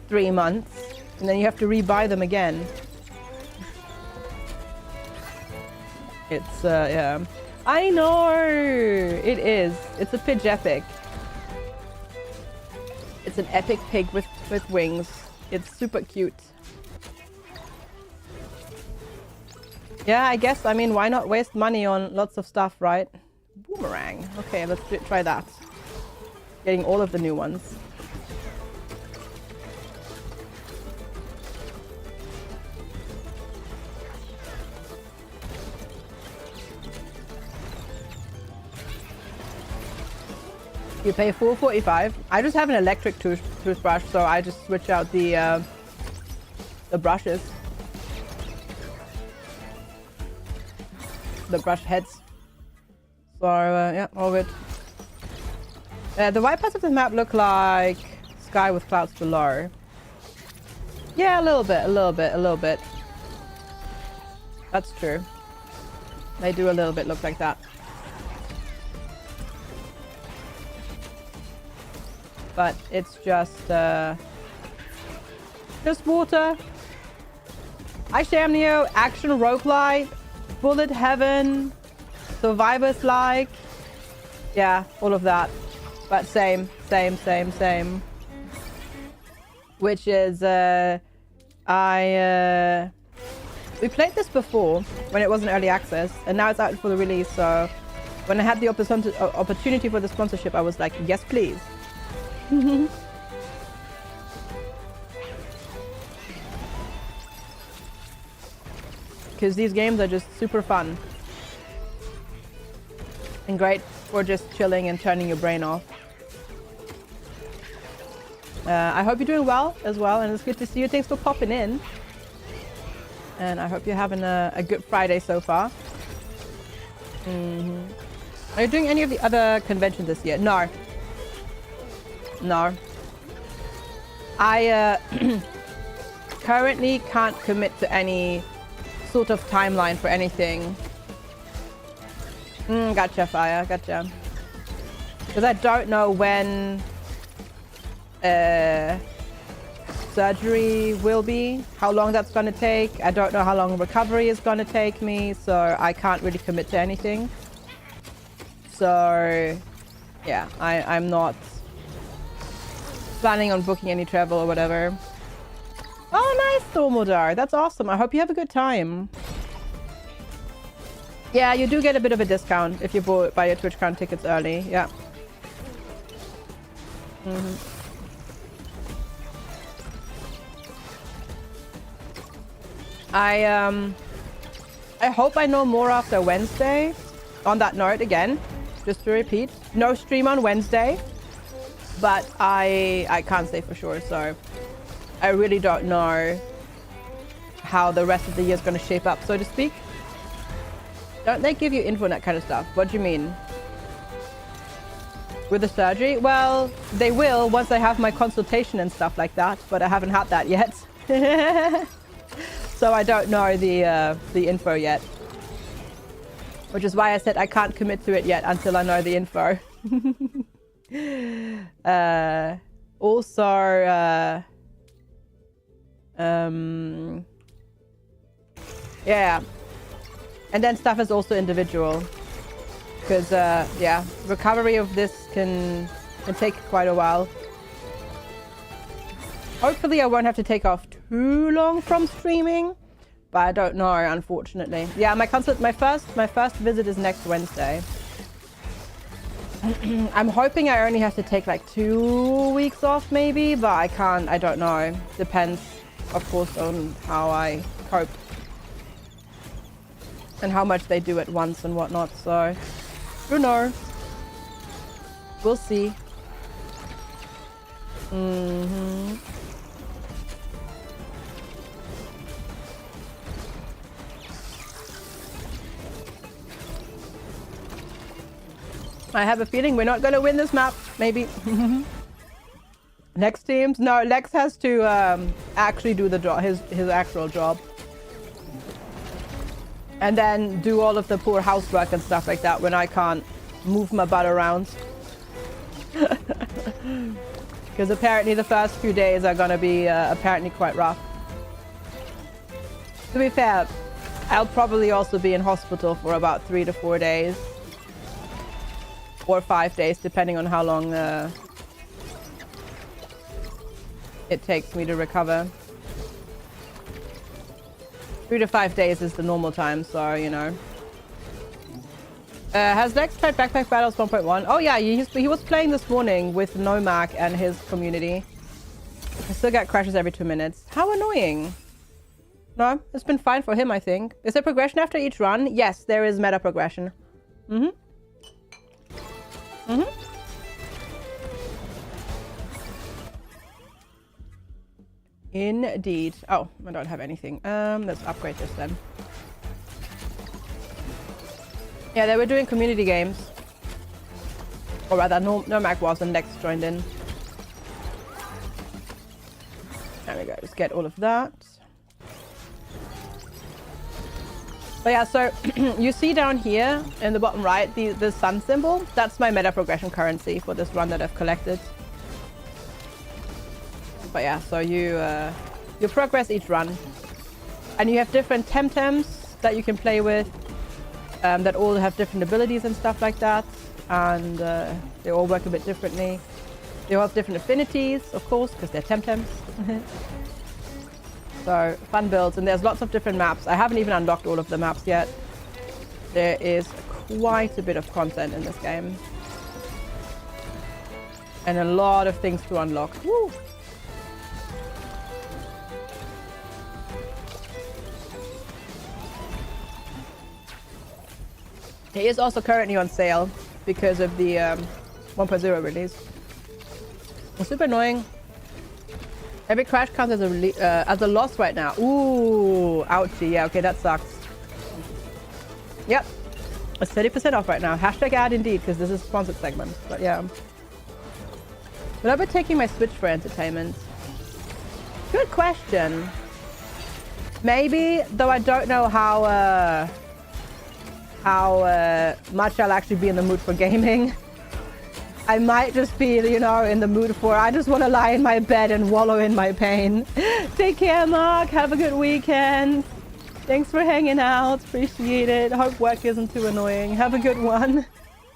3 months. And then you have to rebuy them again. It's, yeah. I know! It is. It's a pidge epic. It's an epic pig with wings. It's super cute. Yeah, I guess, I mean, why not waste money on lots of stuff, right? Boomerang. Okay, let's try that. Getting all of the new ones. You pay $4.45. I just have an electric toothbrush, so I just switch out the brushes. The brush heads. So, yeah, all good. The white parts of the map look like sky with clouds below. Yeah, a little bit. That's true. They do a little bit look like that. But it's just water. Hi Shamneo, action roguelite, bullet heaven, survivors like. Yeah, all of that. But same. Which is, we played this before when it wasn't early access, and now it's out for the release, so when I had the opportunity for the sponsorship, I was like, yes please. Because these games are just super fun and great for just chilling and turning your brain off. I hope you're doing well as well, and it's good to see you. Thanks for popping in, and I hope you're having a good Friday so far. Are you doing any of the other conventions this year? No. I currently can't commit to any sort of timeline for anything. Gotcha, Fire, gotcha. Because I don't know when surgery will be, how long that's going to take. I don't know how long recovery is going to take me, so I can't really commit to anything. So, yeah, I'm not planning on booking any travel or whatever. Oh, nice, Thormodar. That's awesome. I hope you have a good time. Yeah, you do get a bit of a discount if you buy your TwitchCon tickets early. Yeah. I hope I know more after Wednesday. On that note, again, just to repeat, no stream on Wednesday. But I can't say for sure, so I really don't know how the rest of the year is going to shape up, so to speak. Don't they give you info on that kind of stuff? What do you mean? With the surgery? Well, they will once I have my consultation and stuff like that, but I haven't had that yet. So I don't know the info yet. Which is why I said I can't commit to it yet until I know the info. Also, yeah, and then stuff is also individual, because yeah, recovery of this can take quite a while. Hopefully I won't have to take off too long from streaming, but I don't know, unfortunately. Yeah, my first visit is next Wednesday. I'm hoping I only have to take like 2 weeks off maybe, but I can't, I don't know. Depends, of course, on how I cope. And how much they do at once and whatnot, so who knows? We'll see. I have a feeling we're not going to win this map. Maybe. Next teams? No, Lex has to actually do the job, his actual job. And then do all of the poor housework and stuff like that when I can't move my butt around. Because apparently the first few days are going to be apparently quite rough. To be fair, I'll probably also be in hospital for about 3 to 4 days. Or 5 days, depending on how long it takes me to recover. 3 to 5 days is the normal time, so, you know. Has Lex tried Backpack Battles 1.1? Oh yeah, he was playing this morning with Nomac and his community. I still get crashes every 2 minutes. How annoying. No, it's been fine for him, I think. Is there progression after each run? Yes, there is meta progression. Indeed. Oh, I don't have anything. Let's upgrade this then. Yeah, they were doing community games. Or rather, Nomac was and Lex joined in. There we go. Just get all of that. But yeah, so you see down here in the bottom right, the sun symbol. That's my meta progression currency for this run that I've collected. But yeah, so you progress each run. And you have different TemTems that you can play with. That all have different abilities and stuff like that. And they all work a bit differently. They all have different affinities, of course, because they're TemTems. So, fun builds, and there's lots of different maps. I haven't even unlocked all of the maps yet. There is quite a bit of content in this game. And a lot of things to unlock. Woo! It is also currently on sale because of the 1.0 release. It's super annoying. Every crash counts as a loss right now. Ooh, ouchie. Yeah, okay, that sucks. Yep. It's 30% off right now. Hashtag ad indeed, because this is a sponsored segment. But yeah. Will I be taking my Switch for entertainment? Good question. Maybe, though I don't know how much I'll actually be in the mood for gaming. I might just be, you know, in the mood for, I just want to lie in my bed and wallow in my pain. Take care, Mark. Have a good weekend. Thanks for hanging out. Appreciate it. Hope work isn't too annoying. Have a good one.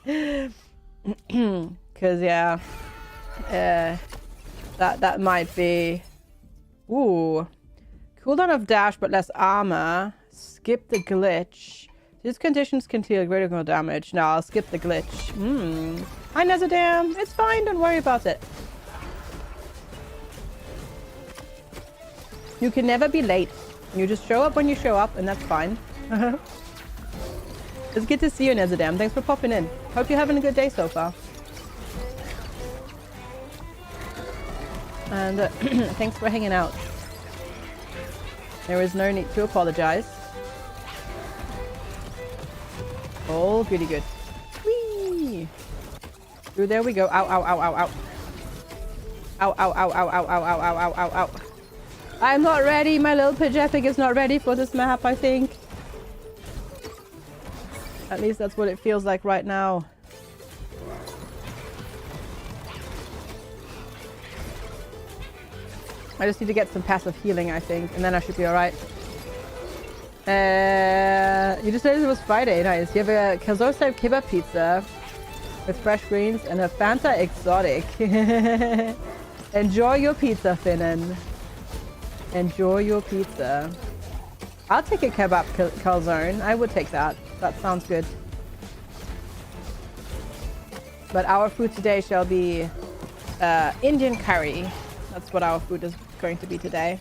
Because, yeah. That might be... Ooh. Cooldown of dash, but less armor. Skip the glitch. These conditions can deal critical damage. No, I'll skip the glitch. Hi, Nezadam. It's fine. Don't worry about it. You can never be late. You just show up when you show up, and that's fine. It's good to see you, Nezadam. Thanks for popping in. Hope you're having a good day so far. And thanks for hanging out. There is no need to apologize. Oh, goody good. Whee! Ooh, there we go. Ow, ow, ow, ow, ow. Ow, ow, ow, ow, ow, ow, ow, ow, ow, ow, ow. I'm not ready. My little Pajepic is not ready for this map, I think. At least that's what it feels like right now. I just need to get some passive healing, I think, and then I should be alright. You just said it was Friday. Nice. You have a calzone kebab pizza with fresh greens and a Fanta exotic. Enjoy your pizza, Finnan. Enjoy your pizza. I'll take a kebab calzone. I would take that. That sounds good. But our food today shall be Indian curry. That's what our food is going to be today.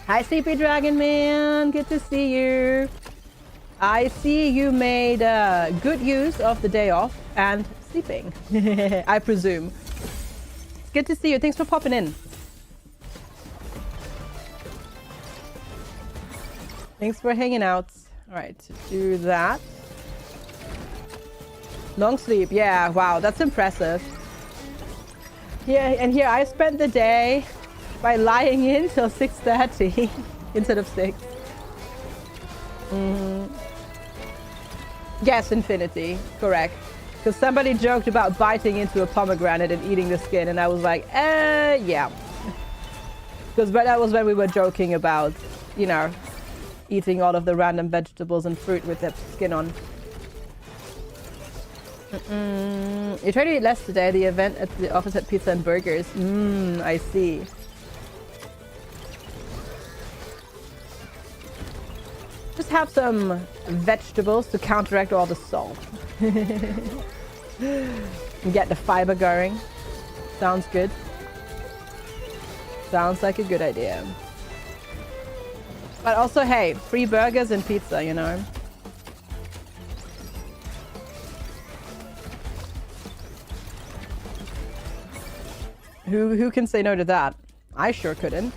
Hi, Sleepy Dragon Man. Good to see you. I see you made good use of the day off and sleeping, I presume. It's good to see you. Thanks for popping in. Thanks for hanging out. All right, do that. Long sleep. Yeah, wow, that's impressive. Yeah, and here I spent the day by lying in till 6:30 instead of 6. Yes, Infinity. Correct. Because somebody joked about biting into a pomegranate and eating the skin, and I was like, yeah. Because that was when we were joking about, you know, eating all of the random vegetables and fruit with the skin on. You tried to eat less today. The event at the office had pizza and burgers. I see. Just have some vegetables to counteract all the salt. And get the fiber going. Sounds good. Sounds like a good idea. But also, hey, free burgers and pizza, you know. Who can say no to that? I sure couldn't.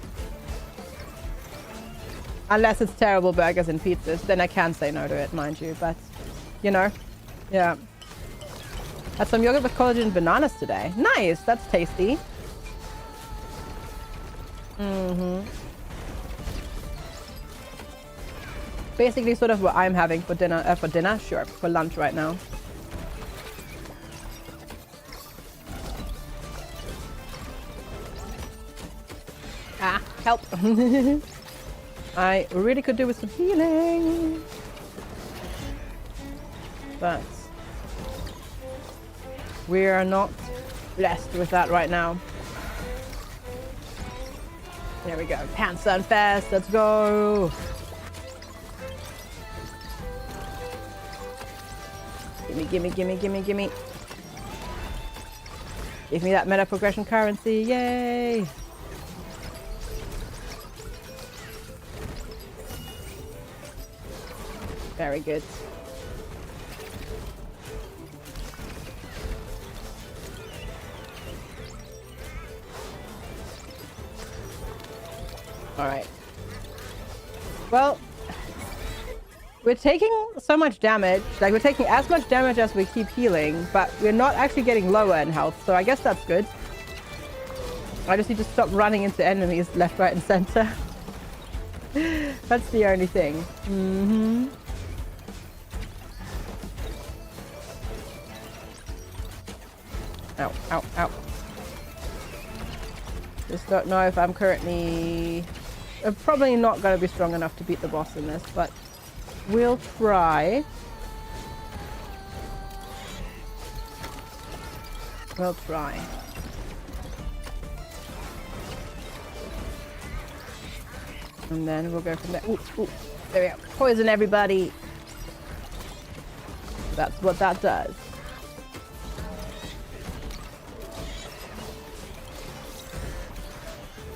Unless it's terrible burgers and pizzas, then I can say no to it, mind you. But, you know, yeah. Had some yogurt with collagen and bananas today. Nice, that's tasty. Basically sort of what I'm having for dinner. Sure, for lunch right now. Ah, help. I really could do with some healing. But we are not blessed with that right now. There we go. Pants on fast. Let's go. Gimme, gimme, gimme, gimme, gimme. Give me that meta progression currency. Yay. Very good. All right. Well, we're taking so much damage. Like, we're taking as much damage as we keep healing, but we're not actually getting lower in health, so I guess that's good. I just need to stop running into enemies left, right, and center. That's the only thing. Ow, ow, ow. Just don't know if I'm currently... I'm probably not going to be strong enough to beat the boss in this, but we'll try. We'll try. And then we'll go from there. Ooh, ooh, there we go. Poison everybody. That's what that does.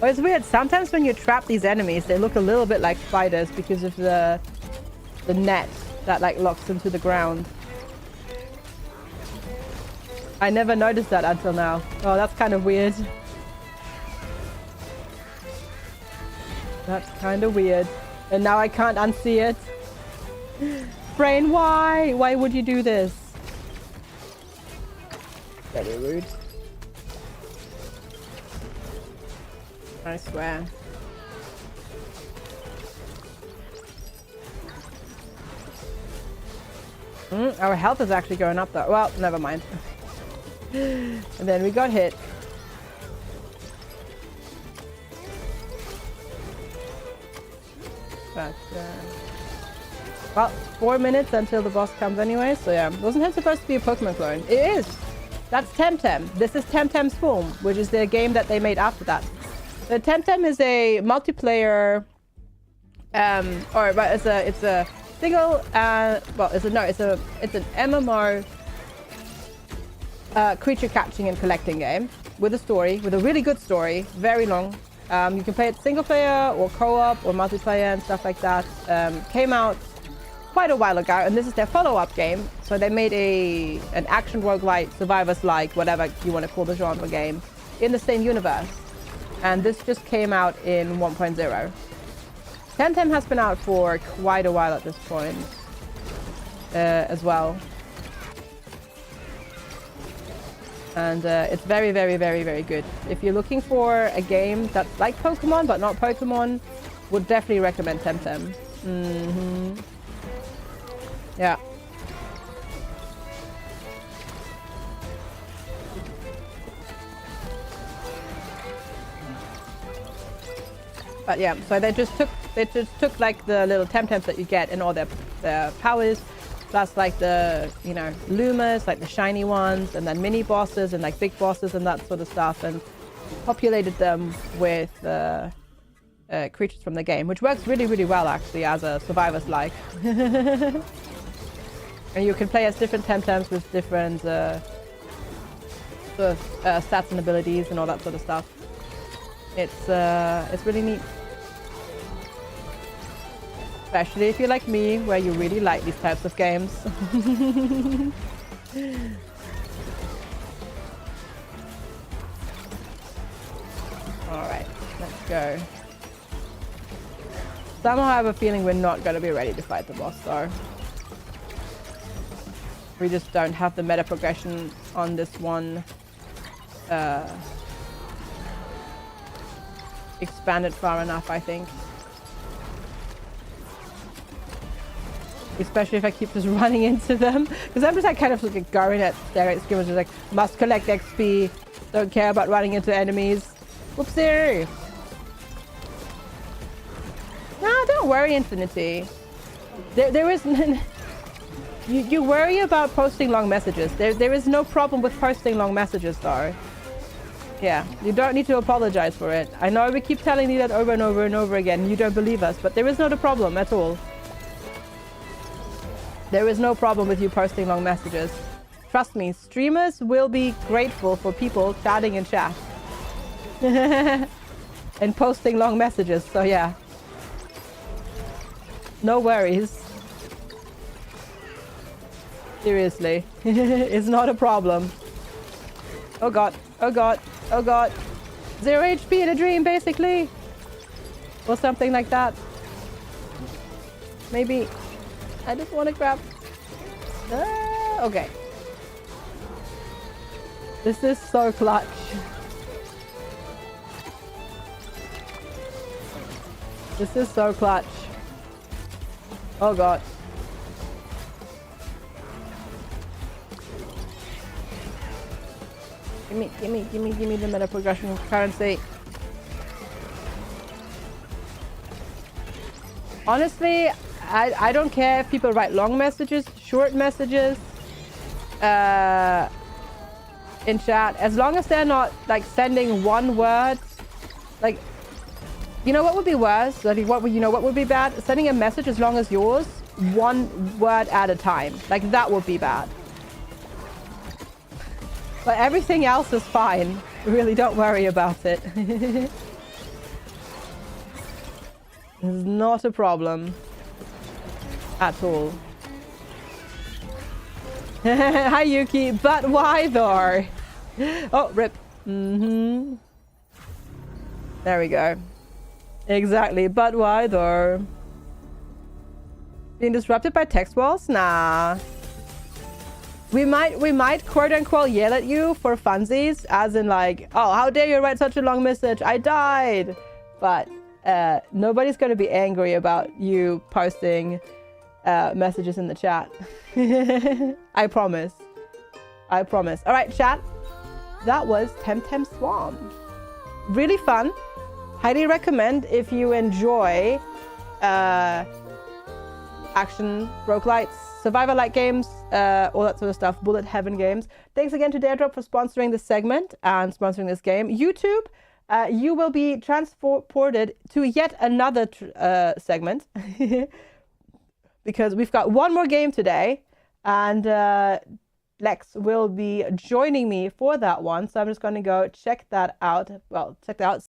Oh, it's weird. Sometimes when you trap these enemies, they look a little bit like spiders because of the net that like locks them to the ground. I never noticed that until now. Oh, that's kind of weird. That's kind of weird. And now I can't unsee it. Brain, why? Why would you do this? Very rude. I swear. Our health is actually going up though. Well, never mind. And then we got hit. But, well, 4 minutes until the boss comes anyway, so yeah. Wasn't it supposed to be a Pokemon clone? It is! That's TemTem. This is TemTem Swarm, which is the game that they made after that. The TemTem is a multiplayer, but it's a Single, well, it's an MMO creature catching and collecting game with a story, with a really good story, very long. You can play it single player or co-op or multiplayer and stuff like that. Came out quite a while ago, and this is their follow-up game. So they made an action roguelite, survivors-like, whatever you want to call the genre game, in the same universe. And this just came out in 1.0. TemTem has been out for quite a while at this point as well. And it's very, very, very, very good. If you're looking for a game that's like Pokemon, but not Pokemon, would definitely recommend TemTem. Yeah. But yeah, so they just took like the little TemTems that you get and all their powers, plus like the, you know, Lumas, like the shiny ones, and then mini bosses and like big bosses and that sort of stuff, and populated them with creatures from the game, which works really, really well actually as a survivors-like. And you can play as different TemTems with different sort of stats and abilities and all that sort of stuff. It's really neat. Especially if you're like me, where you really like these types of games. Alright, let's go. Somehow I have a feeling we're not going to be ready to fight the boss though. We just don't have the meta progression on this one expanded far enough, I think. Especially if I keep just running into them. Because I'm just like kind of like going at their skills, just like must collect XP, don't care about running into enemies. Whoopsie! Nah, don't worry, Infinity. There is... you worry about posting long messages. There is no problem with posting long messages though. Yeah, you don't need to apologize for it. I know we keep telling you that over and over and over again. You don't believe us, but there is not a problem at all. There is no problem with you posting long messages. Trust me, streamers will be grateful for people chatting in chat. And posting long messages, so yeah. No worries. Seriously. It's not a problem. Oh god, oh god, oh god. 0 HP in a dream, basically. Or something like that. Maybe. I just want to grab... okay. This is so clutch. This is so clutch. Oh god. Give me the meta progression currency. Honestly, I don't care if people write long messages, short messages in chat, as long as they're not like sending one word. Like, you know what would be worse? Like, what would be bad? Sending a message as long as yours, one word at a time. Like, that would be bad. But everything else is fine. Really, don't worry about it. It's not a problem. At all. Hi Yuki, but why though? Oh, rip. There we go. Exactly, but why though? Being disrupted by text walls? Nah. We might quote unquote yell at you for funsies, as in like, oh, how dare you write such a long message? I died. But nobody's going to be angry about you posting messages in the chat. I promise. I promise. All right, chat. That was TemTem Swamp. Really fun. Highly recommend if you enjoy action, roguelites, survivor-like games, all that sort of stuff, bullet heaven games. Thanks again to Deirdre for sponsoring this segment and sponsoring this game. YouTube, you will be transported to yet another segment. because we've got one more game today, and Lex will be joining me for that one. So I'm just going to go check that out. Well, check that out.